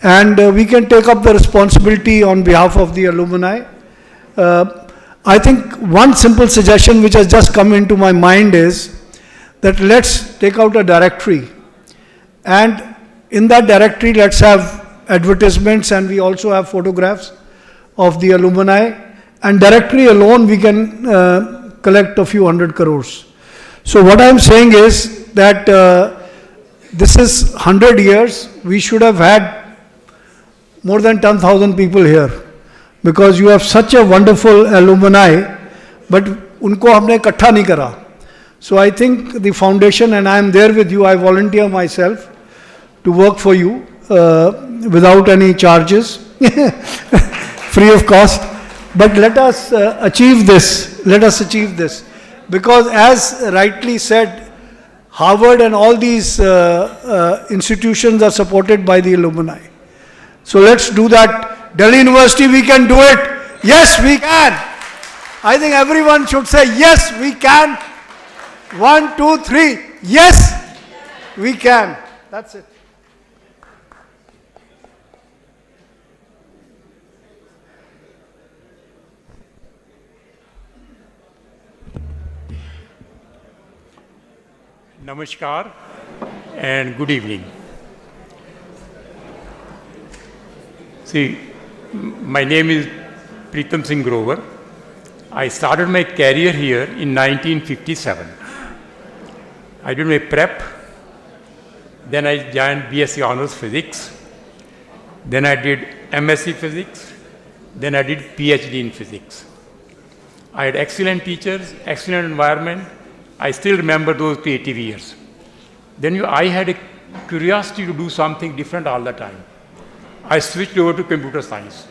and we can take up the responsibility on behalf of the alumni. I think one simple suggestion which has just come into my mind is that let's take out a directory, and in that directory let's have advertisements, and we also have photographs of the alumni, and directory alone we can collect a few hundred crores. So what I am saying is that this is 100 years, we should have had more than 10,000 people here, because you have such a wonderful alumni, but unko humne ikkatha nahi kara. So I think the foundation, and I am there with you, I volunteer myself to work for you without any charges, free of cost. But let us achieve this. Let us achieve this. Because as rightly said, Harvard and all these institutions are supported by the alumni. So let's do that. Delhi University, we can do it. Yes, we can. I think everyone should say, yes, we can. 1, 2, 3. Yes, we can. That's it. Namaskar and good evening. See, my name is Pritam Singh Grover. I started my career here in 1957. I did my prep, then I joined BSc Honours Physics, then I did MSc Physics, then I did PhD in Physics. I had excellent teachers, excellent environment. I still remember those creative years. Then I had a curiosity to do something different all the time. I switched over to computer science.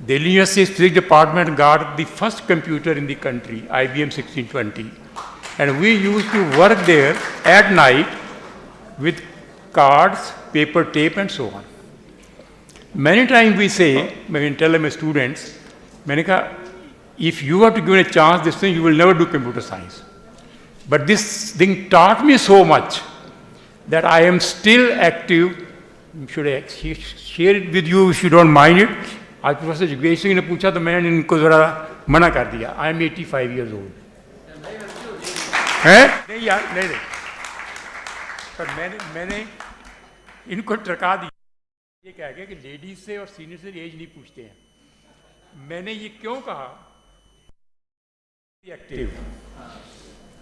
Delhi University's physics department got the first computer in the country, IBM 1620. And we used to work there at night with cards, paper tape, and so on. Many times we say, when we tell my students, if you are to give a chance this thing, you will never do computer science. But this thing taught me so much that I am still active. Should I share it with you if you don't mind it? आज professor Yogesh Singh ने पूछा तो मैंने इनको ज़रा मना कर दिया. I am 85 years old. हैं? नहीं यार, नहीं. पर मैंने इनको ट्रका दिया. ये कह गया कि लेडीज से और सीनियर से एज नहीं पूछते हैं. मैंने ये क्यों कहा? Active.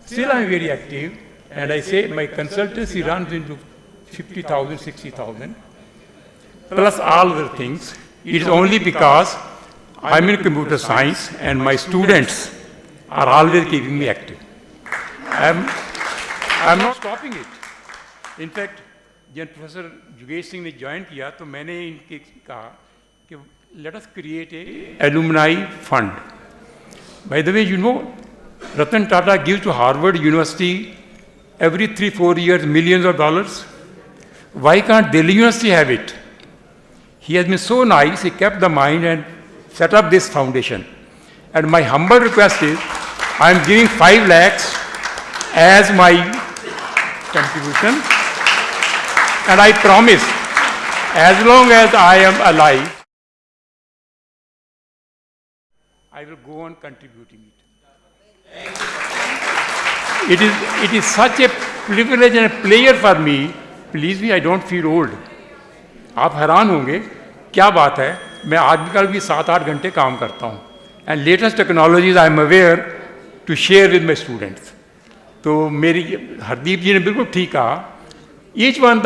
Still I am very active, and I say my consultancy runs into 50,000, 60,000, plus all other things. It is only because I am in computer science and my students are always keeping me active. I am not stopping it. In fact, when Professor Yogesh Singh ने join किया तो मैंने इनके कहा कि let us create a alumni fund. By the way, you know, Ratan Tata gives to Harvard University every 3-4 years millions of dollars. Why can't Delhi University have it? He has been so nice, he kept the mind and set up this foundation. And my humble request is, I am giving 5 lakhs as my contribution. And I promise, as long as I am alive, I will go on contributing it. It is such a privilege and a pleasure for me. Please me, I don't feel old. आप हैरान होंगे, क्या बात है, मैं आजकल भी 7-8 घंटे काम करता हूँ. And latest technologies I am aware to share with my students. तो मेरी हरदीप जी ने बिल्कुल ठीक कहा. Each one,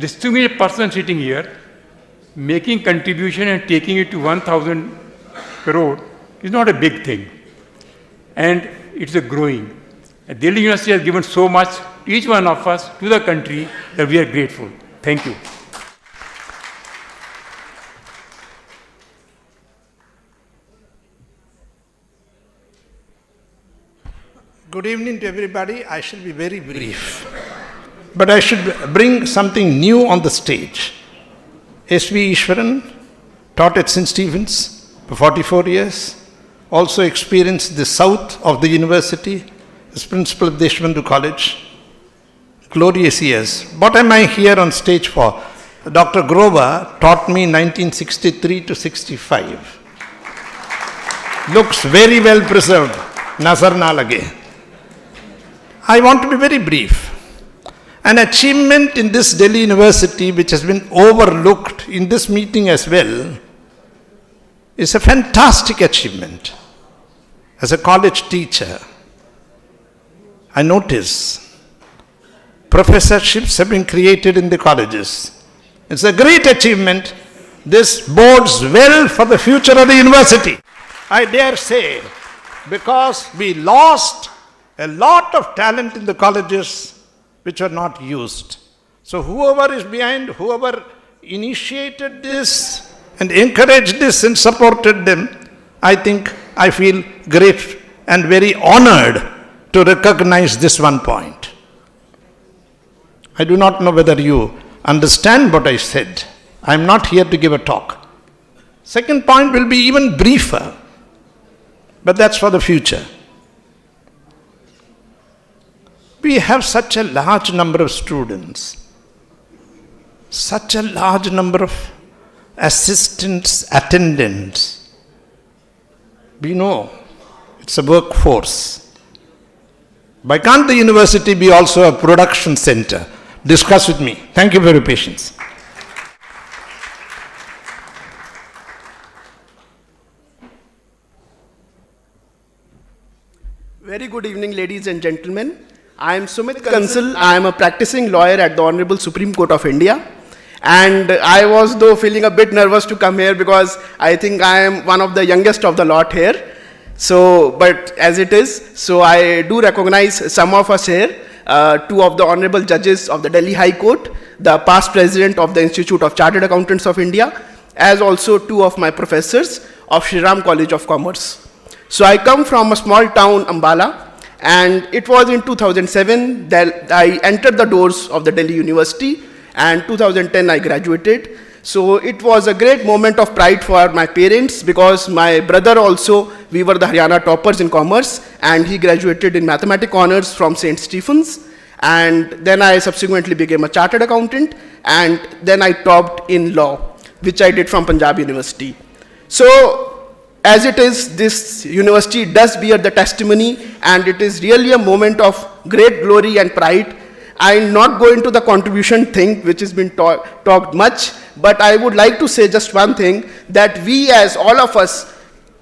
distinguished person sitting here, making contribution and taking it to 1,000 crore is not a big thing. And it's a growing. And Delhi University has given so much, each one of us, to the country, that we are grateful. Thank you. Good evening to everybody. I shall be very brief. But I should bring something new on the stage. S.V. Ishwaran taught at St. Stephen's for 44 years, also experienced the south of the university as principal of Deshbandhu College. Glorious years. What am I here on stage for? Dr. Grover taught me 1963 to 65. Looks very well preserved. Nazar na lage. I want to be very brief. An achievement in this Delhi University, which has been overlooked in this meeting as well, is a fantastic achievement. As a college teacher, I notice professorships have been created in the colleges. It's a great achievement. This bodes well for the future of the university. I dare say, because we lost a lot of talent in the colleges which are not used. So whoever is behind, whoever initiated this and encouraged this and supported them, I feel great and very honored to recognize this one point. I do not know whether you understand what I said. I am not here to give a talk. Second point will be even briefer, but that's for the future. We have such a large number of students, such a large number of assistants, attendants. We know it's a workforce. Why can't the university be also a production center? Discuss with me. Thank you for your patience. Very good evening, ladies and gentlemen. I am Sumit Kansal. I am a practicing lawyer at the Honorable Supreme Court of India. And I was though feeling a bit nervous to come here because I think I am one of the youngest of the lot here. So, but as it is, so I do recognize some of us here, two of the Honorable Judges of the Delhi High Court, the past President of the Institute of Chartered Accountants of India, as also two of my professors of Shri Ram College of Commerce. So I come from a small town, Ambala, and it was in 2007 that I entered the doors of the Delhi University, and 2010 I graduated. So it was a great moment of pride for my parents because my brother also, we were the Haryana toppers in commerce, and he graduated in mathematics honors from St. Stephen's. And then I subsequently became a chartered accountant, and then I topped in law, which I did from Punjab University. So as it is, this university does bear the testimony, and it is really a moment of great glory and pride. I'll not go into the contribution thing, which has been talked much, but I would like to say just one thing, that we as all of us,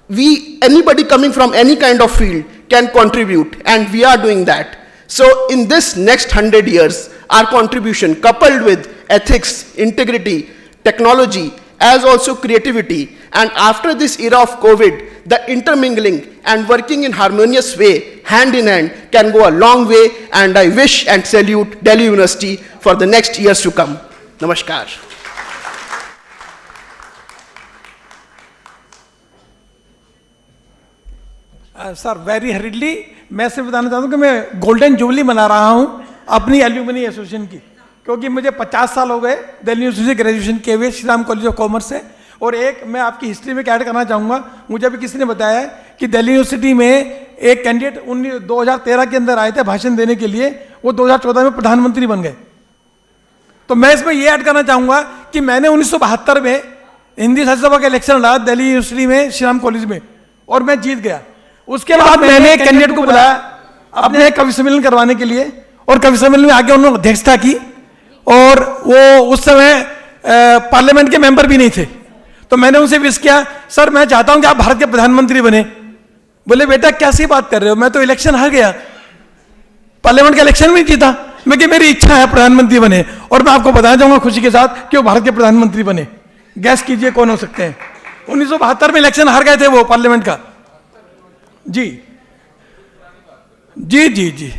anybody coming from any kind of field can contribute, and we are doing that. So in this next 100 years, our contribution coupled with ethics, integrity, technology, as also creativity, and after this era of COVID, the intermingling and working in harmonious way, hand in hand, can go a long way, and I wish and salute Delhi University for the next years to come. Namaskar. Sir very हरिडली मैं सिर्फ बताना चाहता हूँ कि मैं golden jubilee मना रहा हूँ अपनी एल्यूमिनी एसोसिएशन की, क्योंकि मुझे 50 साल हो गए दिल्ली यूनिवर्सिटी से ग्रेजुएशन किए हुए Shri Ram college of commerce से। और एक मैं आपकी हिस्ट्री में ऐड करना चाहूँगा, मुझे अभी किसी ने बताया है कि दिल्ली यूनिवर्सिटी में एक कैंडिडेट 2013 के अंदर आए थे भाषण देने के लिए, वो 2014 में प्रधानमंत्री बन गए। तो मैं इसमें ये ऐड करना चाहूँगा कि मैंने 1972 में हिंदी राज्यसभा का इलेक्शन लड़ा दिल्ली यूनिवर्सिटी में श्री राम कॉलेज में, और मैं जीत गया। उसके बाद मैंने एक कैंडिडेट को बुलाया अपने कवि सम्मेलन करवाने के लिए, और कवि सम्मेलन में आगे उन्होंने अध्यक्षता की, और वो उस समय पार्लियामेंट के मेंबर भी नहीं थे। तो मैंने उनसे विश किया, सर मैं चाहता हूं कि आप भारत के प्रधानमंत्री बने। बोले बेटा कैसी बात कर रहे हो, मैं तो इलेक्शन हार गया, पार्लियामेंट का इलेक्शन भी जीता। मैं कि मेरी इच्छा है प्रधानमंत्री बने, और मैं आपको बताना चाहूंगा खुशी के साथ कि वो भारत के प्रधानमंत्री बने। गैस कीजिए कौन हो सकते हैं। 1972 में इलेक्शन हार गए थे वो पार्लियामेंट का, जी जी जी जी,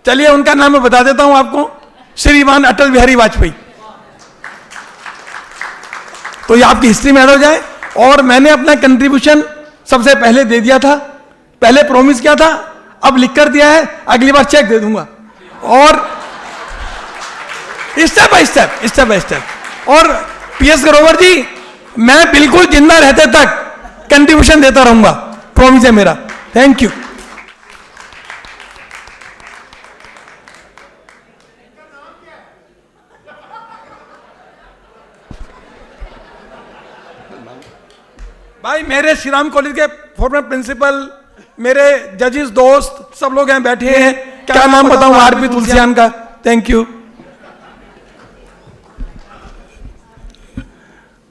चलिए उनका नाम मैं बता देता हूं आपको, श्रीमान अटल बिहारी वाजपेयी। तो ये आपकी हिस्ट्री में ऐड हो जाए। और मैंने अपना कंट्रीब्यूशन सबसे पहले दे दिया था, पहले प्रॉमिस किया था, अब लिख कर दिया है, अगली बार चेक दे दूंगा। और स्टेप बाय स्टेप। और पीएस ग्रोवर जी, मैं बिल्कुल जिंदा रहते तक कंट्रीब्यूशन देता रहूंगा, प्रॉमिस है मेरा। Thank you. भाई मेरे श्री राम कॉलेज के फॉर्मर प्रिंसिपल, मेरे जजेस दोस्त सब लोग यहाँ बैठे हैं, क्या नाम बताऊं आरपी तुलसियान का। Thank you.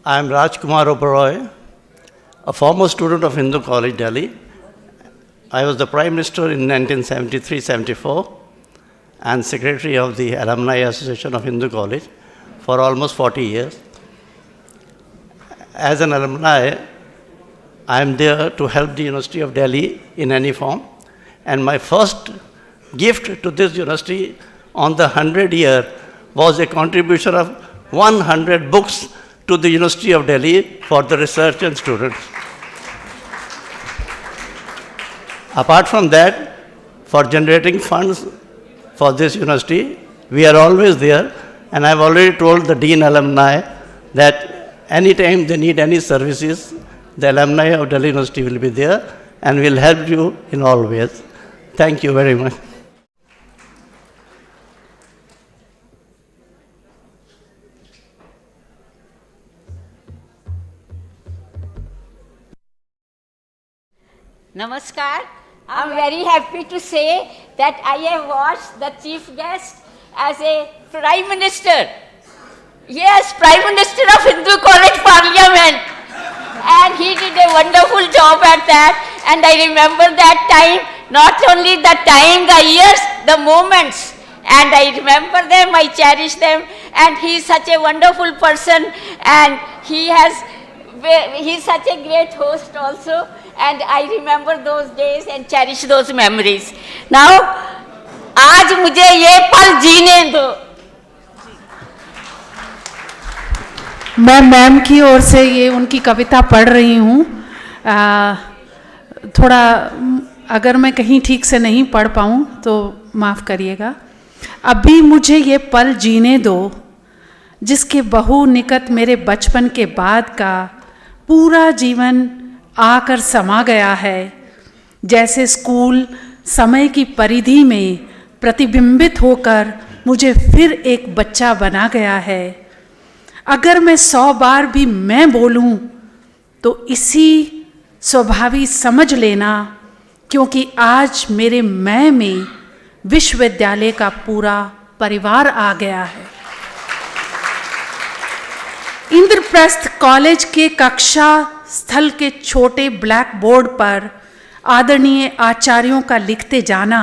I am Rajkumar Oberoi, a former student of Hindu College, Delhi. I was the Prime Minister in 1973-74 and Secretary of the Alumni Association of Hindu College for almost 40 years. As an alumni, I am there to help the University of Delhi in any form. And my first gift to this university on the 100th year was a contribution of 100 books to the University of Delhi for the research and students. Apart from that, for generating funds for this university, we are always there, and I've already told the Dean Alumni that anytime they need any services, the alumni of Delhi University will be there and will help you in all ways. Thank you very much. Namaskar. I'm very happy to say that I have watched the chief guest as a Prime Minister. Yes, Prime Minister of Hindu College Parliament. And he did a wonderful job at that. And I remember that time, not only the time, the years, the moments. And I remember them, I cherish them. And he is such a wonderful person. And he's such a great host also. And I remember those days and cherish those memories. Now, आज मुझे ये पल जीने दो। मैं ma'am की ओर से ये उनकी कविता पढ़ रही हूँ। थोड़ा अगर मैं कहीं ठीक से नहीं पढ़ पाऊँ तो माफ़ करिएगा। अभी मुझे ये पल जीने दो जिसके बहु निकट मेरे बचपन के बाद का पूरा जीवन आकर समा गया है। जैसे स्कूल समय की परिधि में प्रतिबिंबित होकर मुझे फिर एक बच्चा बना गया है। अगर मैं 100 बार भी मैं बोलूं तो इसी स्वाभाविक समझ लेना, क्योंकि आज मेरे मैं में विश्वविद्यालय का पूरा परिवार आ गया है। इंद्रप्रस्थ कॉलेज के कक्षा स्थल के छोटे ब्लैक बोर्ड पर आदरणीय आचार्यों का लिखते जाना,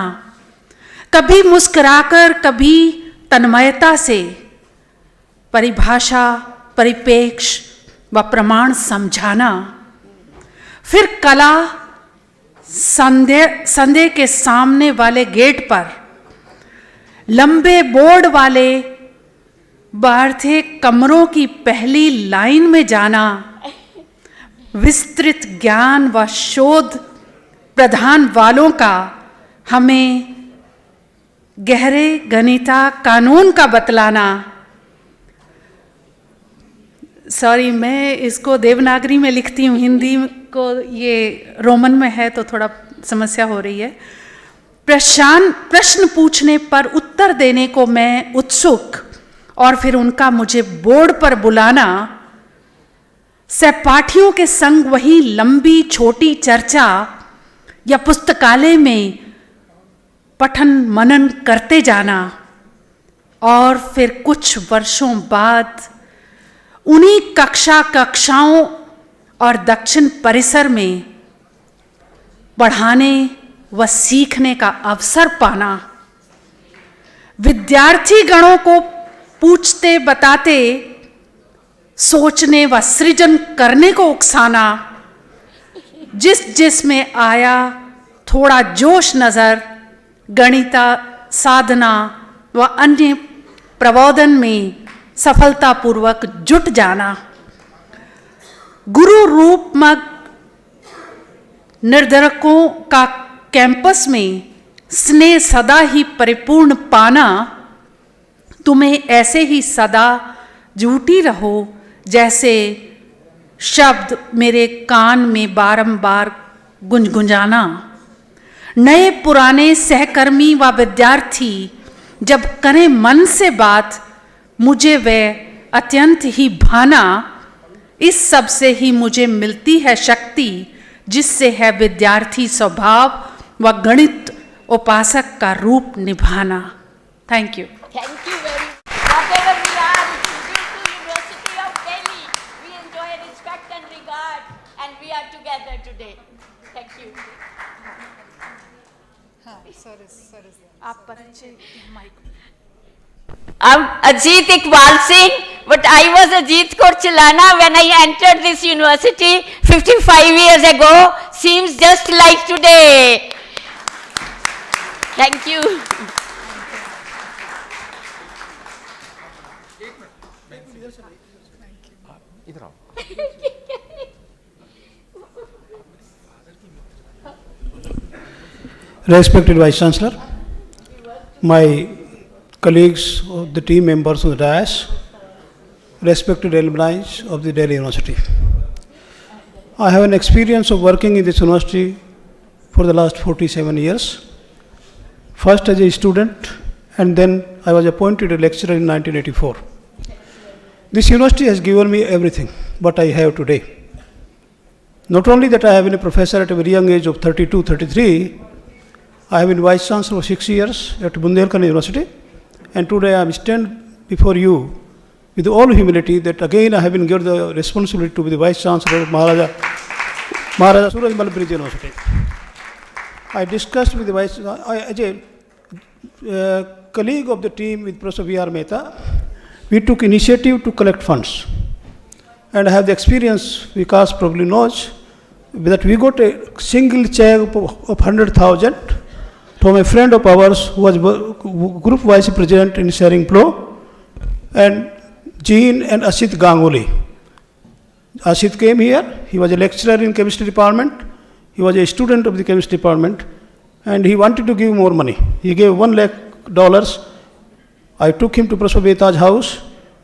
कभी मुस्कुराकर कभी तन्मयता से परिभाषा, परिप्रेक्ष्य व प्रमाण समझाना, फिर कला संदेह के सामने वाले गेट पर लंबे बोर्ड वाले बढ़ते कमरों की पहली लाइन में जाना, विस्तृत ज्ञान व शोध प्रधान वालों का हमें गहरे गणिता कानून का बतलाना। सॉरी, मैं इसको देवनागरी में लिखती हूँ, हिंदी को ये रोमन में है तो थोड़ा समस्या हो रही है। प्रश्न पूछने पर उत्तर देने को मैं उत्सुक, और फिर उनका मुझे बोर्ड पर बुलाना, सहपाठियों के संग वही लंबी छोटी चर्चा या पुस्तकालय में पठन मनन करते जाना, और फिर कुछ वर्षों बाद उन्हीं कक्षाओं और दक्षिण परिसर में पढ़ाने व सीखने का अवसर पाना, विद्यार्थी गणों को पूछते बताते सोचने व सृजन करने को उकसाना, जिस में आया थोड़ा जोश नज़र, गणित साधना व अन्य प्रबोधन में सफलतापूर्वक जुट जाना, गुरु रूप में निर्धारकों का कैंपस में स्नेह सदा ही परिपूर्ण पाना, तुम्हें ऐसे ही सदा जूटी रहो जैसे शब्द मेरे कान में बारंबार गुंजगुंजाना। नए पुराने सहकर्मी व विद्यार्थी जब करें मन से बात, मुझे वह अत्यंत ही भाना। इस सब से ही मुझे मिलती है शक्ति, जिससे है विद्यार्थी स्वभाव व गणित उपासक का रूप निभाना। Thank you. Thank you very much. Whatever we are, it is due to University of Delhi. We enjoy respect and regard, and we are together today. Thank you. आप परिचय mic. I'm Ajit Iqbal Singh, but I was Ajit Korchalana when I entered this university 55 years ago. Seems just like today. Thank you. Respected Vice Chancellor, my colleagues of the team members of the dais, respected alumni of the Delhi University. I have an experience of working in this university for the last 47 years. First as a student, and then I was appointed a lecturer in 1984. This university has given me everything what I have today. Not only that I have been a professor at a very young age of 32, 33, I have been Vice Chancellor for 6 years at Bundelkhand University, and today I am stand before you with all humility that again I have been given the responsibility to be the Vice Chancellor of Maharaja Suraj Mal Bridge University. I discussed with the Vice as a colleague of the team with Professor V.R. Mehta, we took initiative to collect funds. And I have the experience, Vikas probably knows, that we got a single check of 100,000 from a friend of ours who was Group Vice President in Sharing Pro, and Jean and Asit Ganguly. Asit came here, he was a lecturer in chemistry department, he was a student of the chemistry department, and he wanted to give more money. He gave $1 lakh. I took him to Professor Beta's house,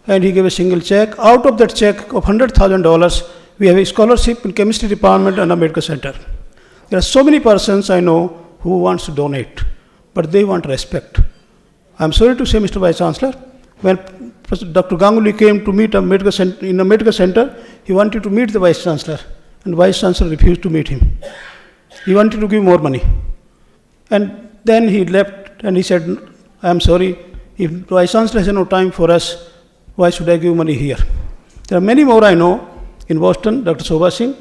and he gave a single check. Out of that check of $100,000, we have a scholarship in chemistry department and a medical center. There are so many persons I know who wants to donate, but they want respect. I'm sorry to say, Mr. Vice Chancellor, when Dr. Ganguly came to meet in a medical center, he wanted to meet the Vice Chancellor, and the Vice Chancellor refused to meet him. He wanted to give more money. And then he left, and he said, I'm sorry, if the Vice Chancellor has no time for us, why should I give money here? There are many more I know. In Boston, Dr. Shobha Singh,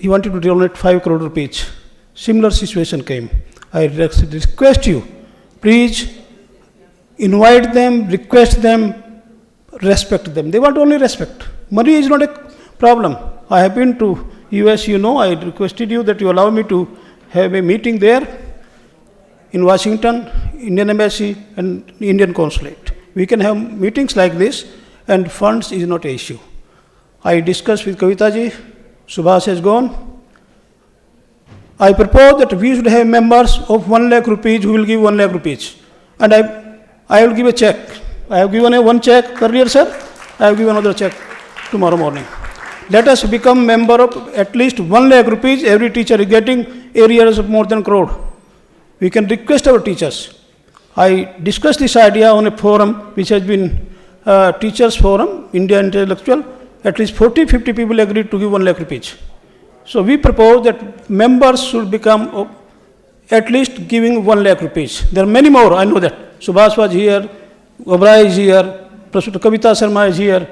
he wanted to donate 5 crore rupees. Similar situation came. I request you, please invite them, request them, respect them. They want only respect. Money is not a problem. I have been to US, you know, I requested you that you allow me to have a meeting there in Washington, Indian Embassy and Indian Consulate. We can have meetings like this, and funds is not an issue. I discussed with Kavita ji, Subhas has gone. I propose that we should have members of 1 lakh rupees who will give 1 lakh rupees. And I will give a check. I have given one check earlier, sir. I have given another check tomorrow morning. Let us become member of at least 1 lakh rupees. Every teacher is getting arrears of more than crore. We can request our teachers. I discussed this idea on a forum which has been Teachers Forum, India Intellectual. At least 40-50 people agreed to give 1 lakh rupees. So we propose that members should become at least giving 1 lakh rupees. There are many more, I know that. Subhas was here, Obrai is here, Professor Kavita Sharma is here.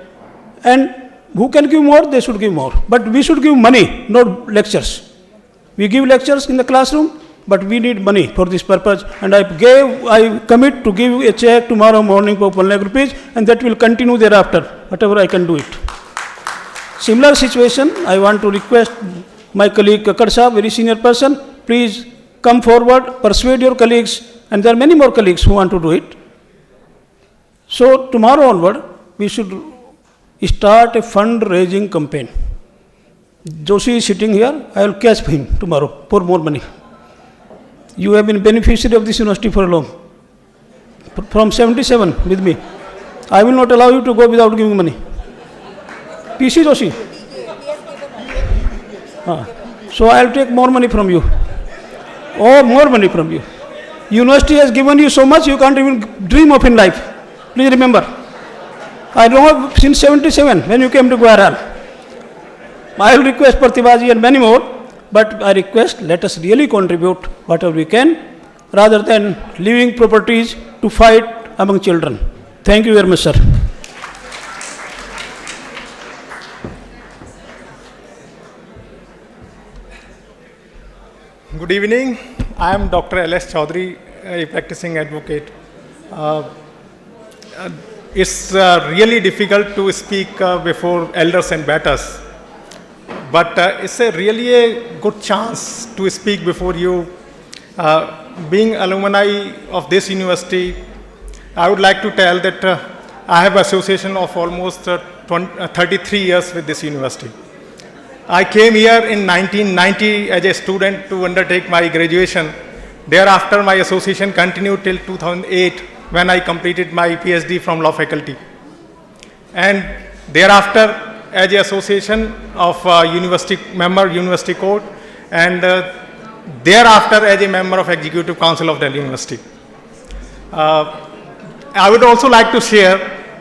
And who can give more, they should give more. But we should give money, not lectures. We give lectures in the classroom, but we need money for this purpose. And I commit to give a check tomorrow morning for 1 lakh rupees, and that will continue thereafter, whatever I can do it. Similar situation, I want to request my colleague Kakar Saab, very senior person, please come forward, persuade your colleagues, and there are many more colleagues who want to do it. So tomorrow onward, we should start a fundraising campaign. Joshi is sitting here, I will catch him tomorrow, pour more money. You have been beneficiary of this university for long. From 77 with me. I will not allow you to go without giving money. PC Joshi. So I will take more money from you. Oh, more money from you. University has given you so much you can't even dream of in life. Please remember. I know since 77 when you came to Gujarat. I will request Pratibhaji and many more, but I request let us really contribute whatever we can rather than leaving properties to fight among children. Thank you very much, sir. Good evening. I am Dr. L.S. Chaudhary, a practicing advocate. It's really difficult to speak before elders and betters, but it's really a good chance to speak before you. Being alumni of this university, I would like to tell that I have association of almost 33 years with this university. I came here in 1990 as a student to undertake my graduation. Thereafter, my association continued till 2008 when I completed my PhD from law faculty. And thereafter, as an association of university member, University Court, and thereafter as a member of Executive Council of Delhi University. I would also like to share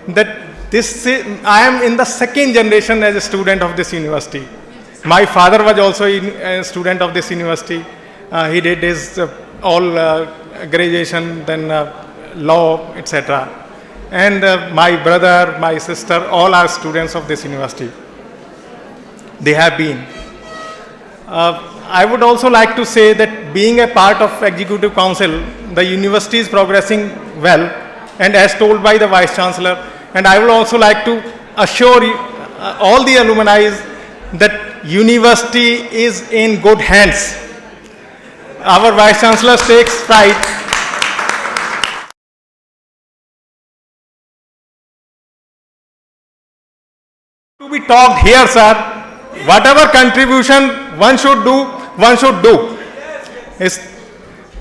that I am in the second generation as a student of this university. My father was also a student of this university. He did his all graduation, then law, etc. And my brother, my sister, all are students of this university. They have been. I would also like to say that being a part of Executive Council, the university is progressing well, and as told by the Vice Chancellor, and I would also like to assure you, all the alumni that university is in good hands. Our Vice Chancellor takes pride. To be talked here, sir. Whatever contribution one should do, one should do.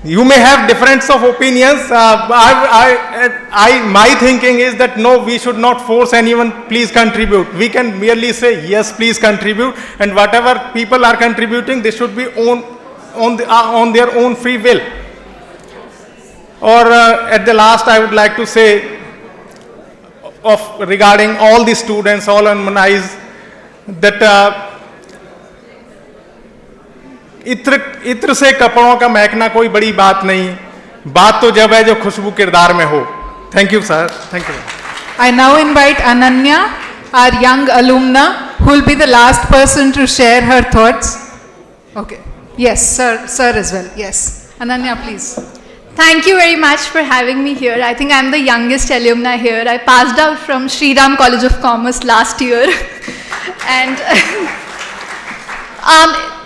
You may have difference of opinions. My thinking is that no, we should not force anyone, please contribute. We can merely say, yes, please contribute. And whatever people are contributing, they should be on their own free will. Or at the last, I would like to say, regarding all the students, all alumni, that इत्र से कपड़ों का महकना कोई बड़ी बात नहीं, बात तो जब है जो खुशबू किरदार में हो. Thank you, sir. Thank you. I now invite Ananya, our young alumna, who will be the last person to share her thoughts. Okay. Yes, sir as well. Yes. Ananya, please. Thank you very much for having me here. I think I'm the youngest alumni here. I passed out from Sri Ram College of Commerce last year. And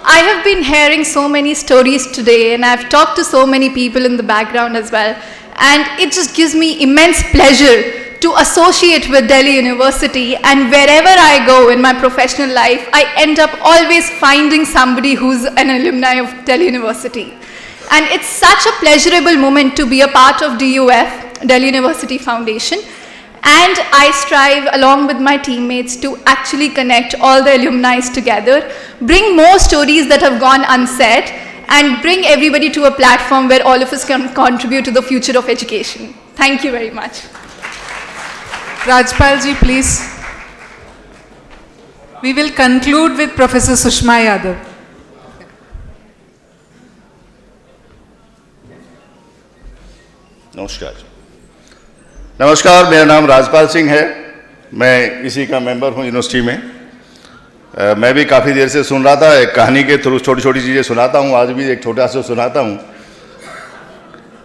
I have been hearing so many stories today, and I've talked to so many people in the background as well. And it just gives me immense pleasure to associate with Delhi University, and wherever I go in my professional life, I end up always finding somebody who's an alumni of Delhi University. And it's such a pleasurable moment to be a part of DUF, Delhi University Foundation. And I strive along with my teammates to actually connect all the alumni together, bring more stories that have gone unsaid, and bring everybody to a platform where all of us can contribute to the future of education. Thank you very much. Rajpal ji, please. We will conclude with Professor Sushma Yadav. नमस्कार, मेरा नाम राजपाल सिंह है. मैं इसी का member हूँ university में. मैं भी काफ़ी देर से सुन रहा था, एक कहानी के थ्रू छोटी छोटी चीज़ें सुनाता हूँ. आज भी एक छोटा सा सुनाता हूँ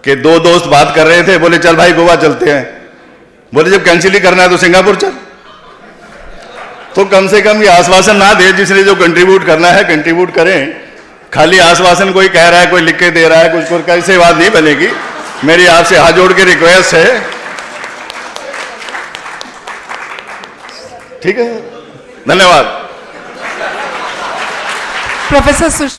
कि दो दोस्त बात कर रहे थे. बोले चल भाई गोवा चलते हैं. बोले जब कैंसिल ही करना है तो सिंगापुर चल. तो कम से कम ये आश्वासन ना दे, जिसने जो कंट्रीब्यूट करना है कंट्रीब्यूट करें। खाली आश्वासन कोई कह रहा है, कोई लिख के दे रहा है, कुछ को कैसे बात नहीं बनेगी। मेरी आपसे हाथ जोड़ के रिक्वेस्ट है, ठीक है, धन्यवाद। Professor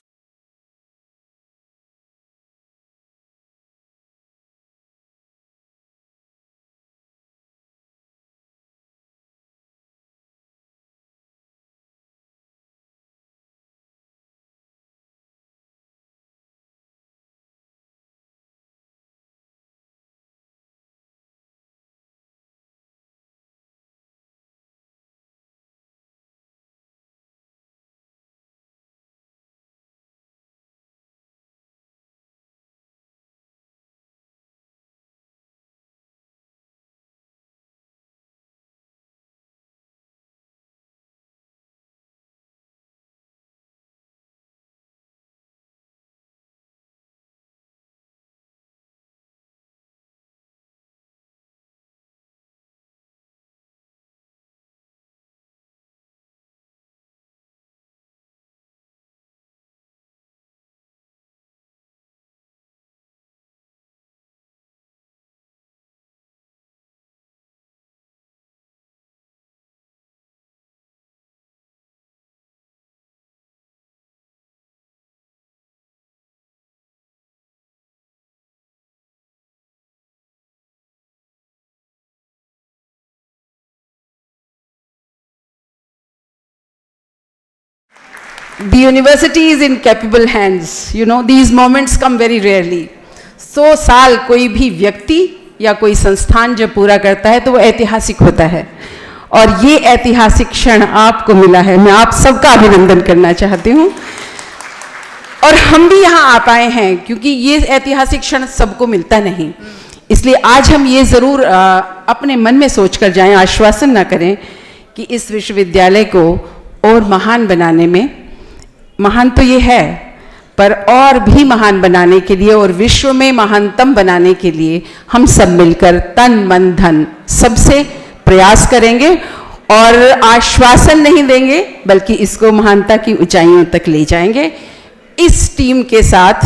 The university is in capable hands. You know, these moments come very rarely. 100 साल कोई भी व्यक्ति या कोई संस्थान जब पूरा करता है तो वो ऐतिहासिक होता है, और ये ऐतिहासिक क्षण आपको मिला है। मैं आप सबका अभिनंदन करना चाहती हूँ। और हम भी यहाँ आ पाए हैं क्योंकि ये ऐतिहासिक क्षण सबको मिलता नहीं, इसलिए आज हम ये ज़रूर अपने मन में सोच कर जाएं, आश्वासन ना करें कि इस विश्वविद्यालय को और महान बनाने में, महान तो ये है, पर और भी महान बनाने के लिए और विश्व में महानतम बनाने के लिए हम सब मिलकर तन मन धन सबसे प्रयास करेंगे और आश्वासन नहीं देंगे बल्कि इसको महानता की ऊंचाइयों तक ले जाएंगे। इस टीम के साथ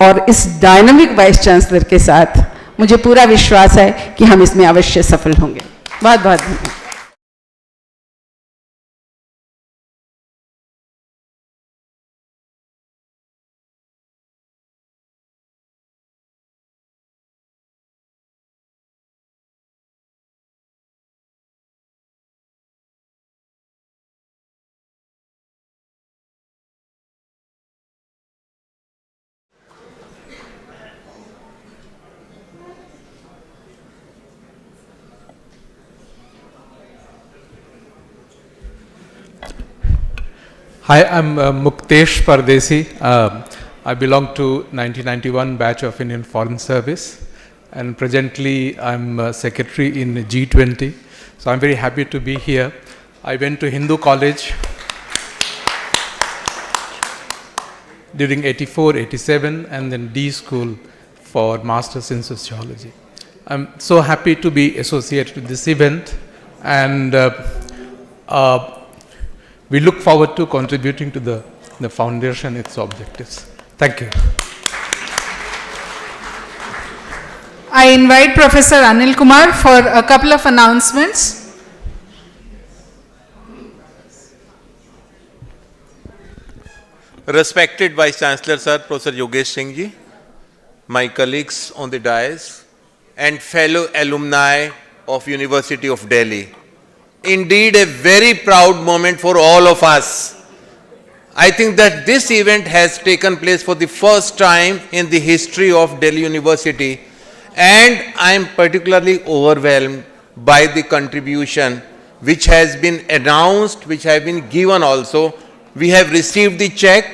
और इस डायनामिक वाइस चांसलर के साथ मुझे पूरा विश्वास है कि हम इसमें अवश्य सफल होंगे। बहुत बहुत धन्यवाद। Hi, I'm Muktesh Pardesi. I belong to 1991 batch of Indian Foreign Service, and presently I'm secretary in G20. So I'm very happy to be here. I went to Hindu College during 84, 87, and then D School for Masters in Sociology. I'm so happy to be associated with this event, and we look forward to contributing to the foundation and its objectives. Thank you. I invite Professor Anil Kumar for a couple of announcements. Respected Vice Chancellor Sir, Professor Yogesh Singh Ji, my colleagues on the dais, and fellow alumni of University of Delhi. Indeed, a very proud moment for all of us. I think that this event has taken place for the first time in the history of Delhi University, and I am particularly overwhelmed by the contribution which has been announced, which have been given also. We have received the check.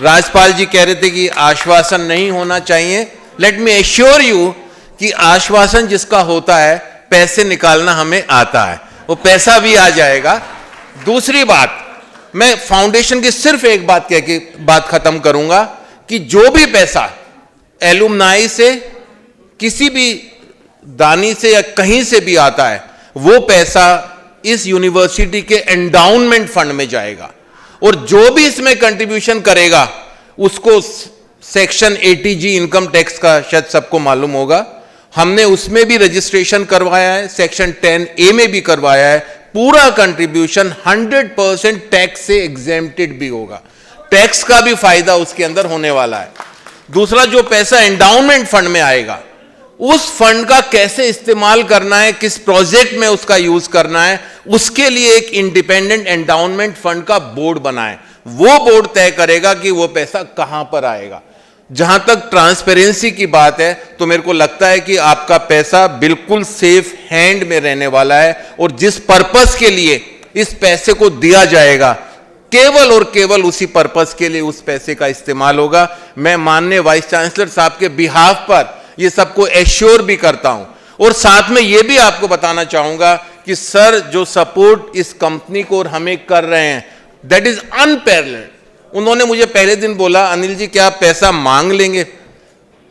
Rajpal जी कह रहे थे कि आश्वासन नहीं होना चाहिए. Let me assure you कि आश्वासन जिसका होता है, पैसे निकालना हमें आता है, वो पैसा भी आ जाएगा. दूसरी बात, मैं फाउंडेशन की सिर्फ एक बात कह के बात खत्म करूंगा कि जो भी पैसा एलुमनाई से, किसी भी दानी से या कहीं से भी आता है, वो पैसा इस यूनिवर्सिटी के एंडाउनमेंट फंड में जाएगा, और जो भी इसमें कंट्रीब्यूशन करेगा उसको सेक्शन 80G इनकम टैक्स का शायद सबको मालूम होगा, हमने उसमें भी रजिस्ट्रेशन करवाया है, सेक्शन 10A में भी करवाया है। पूरा कंट्रीब्यूशन 100% टैक्स से एग्जेम्प्टेड भी होगा, टैक्स का भी फायदा उसके अंदर होने वाला है। दूसरा, जो पैसा एंडाउनमेंट फंड में आएगा, उस फंड का कैसे इस्तेमाल करना है, किस प्रोजेक्ट में उसका यूज करना है, उसके लिए एक इंडिपेंडेंट एंडाउनमेंट फंड का बोर्ड बनाए। वो बोर्ड तय करेगा कि वो पैसा कहां पर आएगा। जहां तक ट्रांसपेरेंसी की बात है, तो मेरे को लगता है कि आपका पैसा बिल्कुल सेफ हैंड में रहने वाला है, और जिस पर्पस के लिए इस पैसे को दिया जाएगा, केवल और केवल उसी पर्पस के लिए उस पैसे का इस्तेमाल होगा। मैं माननीय वाइस चांसलर साहब के बिहाफ पर ये सबको एश्योर भी करता हूं, और साथ में ये भी आपको बताना चाहूंगा कि सर जो सपोर्ट इस कंपनी को और हमें कर रहे हैं, दैट इज अनपैरेलल्ड। उन्होंने मुझे पहले दिन बोला, अनिल जी क्या आप पैसा मांग लेंगे?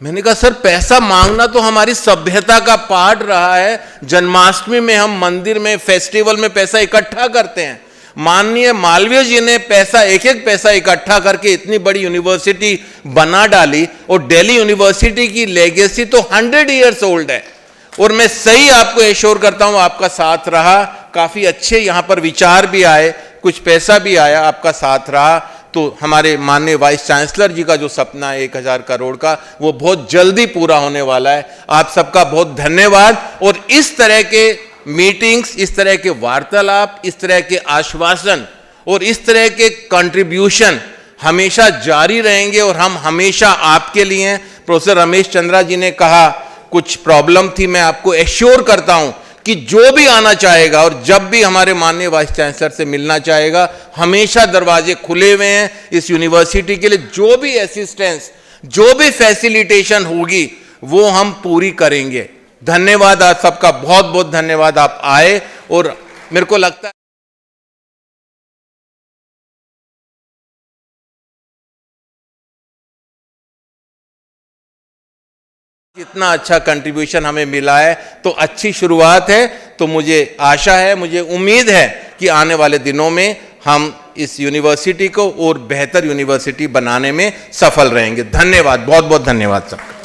मैंने कहा सर पैसा मांगना तो हमारी सभ्यता का पार्ट रहा है। जन्माष्टमी में हम मंदिर में फेस्टिवल में पैसा इकट्ठा करते हैं। माननीय मालवीय जी ने पैसा एक एक पैसा इकट्ठा करके इतनी बड़ी यूनिवर्सिटी बना डाली, और दिल्ली यूनिवर्सिटी की लेगेसी तो 100 इयर्स ओल्ड है। और मैं सही आपको एश्योर करता हूं आपका साथ रहा, काफी अच्छे यहां पर विचार भी आए, कुछ पैसा भी आया, आपका साथ रहा। तो हमारे माननीय वाइस चांसलर जी का जो सपना है 1000 करोड़ का, वो बहुत जल्दी पूरा होने वाला है। आप सबका बहुत धन्यवाद। और इस तरह के मीटिंग्स, इस तरह के वार्तालाप, इस तरह के आश्वासन और इस तरह के कंट्रीब्यूशन हमेशा जारी रहेंगे, और हम हमेशा आपके लिए हैं। प्रोफेसर रमेश चंद्रा जी ने कहा कुछ प्रॉब्लम थी, मैं आपको एश्योर करता हूं कि जो भी आना चाहेगा और जब भी हमारे माननीय वाइस चांसलर से मिलना चाहेगा, हमेशा दरवाजे खुले हुए हैं इस यूनिवर्सिटी के लिए। जो भी असिस्टेंस, जो भी फैसिलिटेशन होगी, वो हम पूरी करेंगे। धन्यवाद आप सबका, बहुत बहुत धन्यवाद आप आए। और मेरे को लगता है इतना अच्छा कंट्रीब्यूशन हमें मिला है, तो अच्छी शुरुआत है। तो मुझे आशा है, मुझे उम्मीद है कि आने वाले दिनों में हम इस यूनिवर्सिटी को और बेहतर यूनिवर्सिटी बनाने में सफल रहेंगे। धन्यवाद, बहुत बहुत धन्यवाद सबका।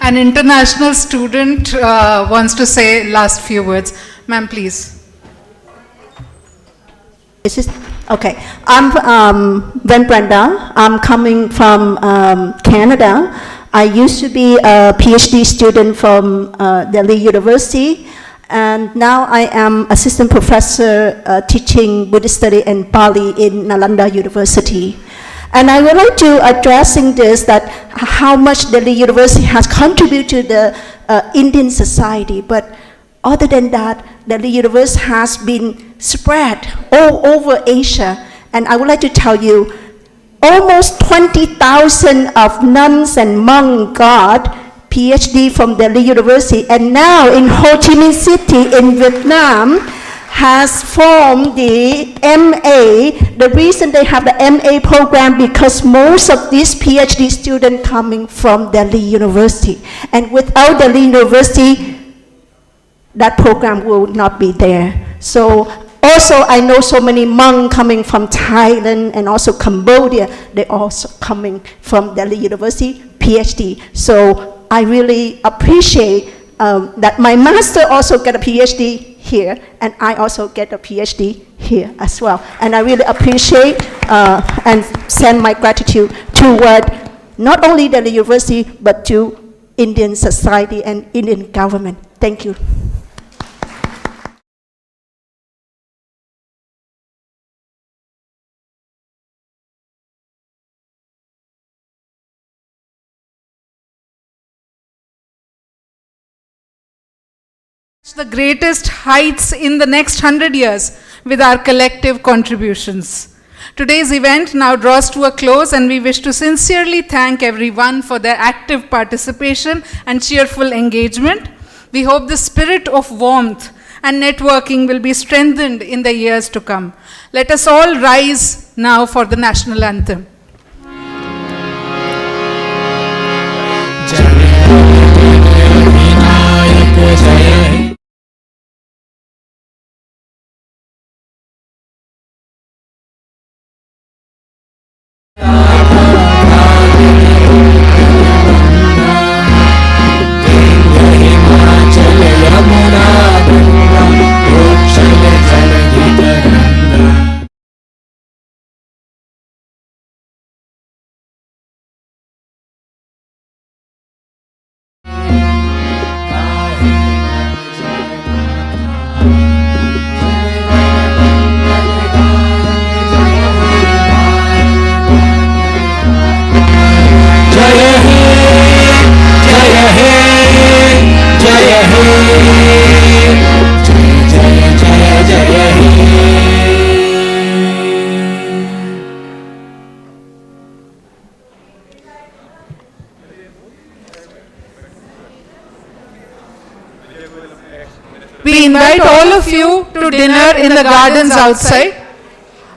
An international student wants to say last few words. Ma'am, please. This is okay. I'm Van Brenda. I'm coming from Canada. I used to be a PhD student from Delhi University, and now I am assistant professor teaching Buddhist study in Bali in Nalanda University. And I would like to addressing this, that how much Delhi University has contributed to the Indian society, but other than that, Delhi University has been spread all over Asia. And I would like to tell you, almost 20,000 of nuns and monks got PhD from Delhi University, and now in Ho Chi Minh City in Vietnam has formed the MA. The reason they have the MA program because most of these PhD students coming from Delhi University. And without Delhi University, that program will not be there. So also I know so many monks coming from Thailand and also Cambodia, they're also coming from Delhi University, PhD. So I really appreciate that my master also get a PhD here, and I also get a PhD here as well. And I really appreciate and send my gratitude toward not only Delhi University, but to Indian society and Indian government. Thank you. The greatest heights in the next 100 years with our collective contributions. Today's event now draws to a close, and we wish to sincerely thank everyone for their active participation and cheerful engagement. We hope the spirit of warmth and networking will be strengthened in the years to come. Let us all rise now for the national anthem. invite all of you to dinner in the gardens outside.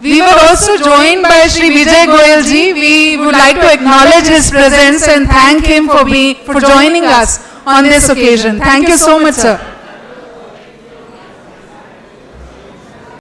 We were also joined by Shri Vijay Goyal ji. We would like to acknowledge his presence and thank him for joining us on this occasion. Thank you so much, sir.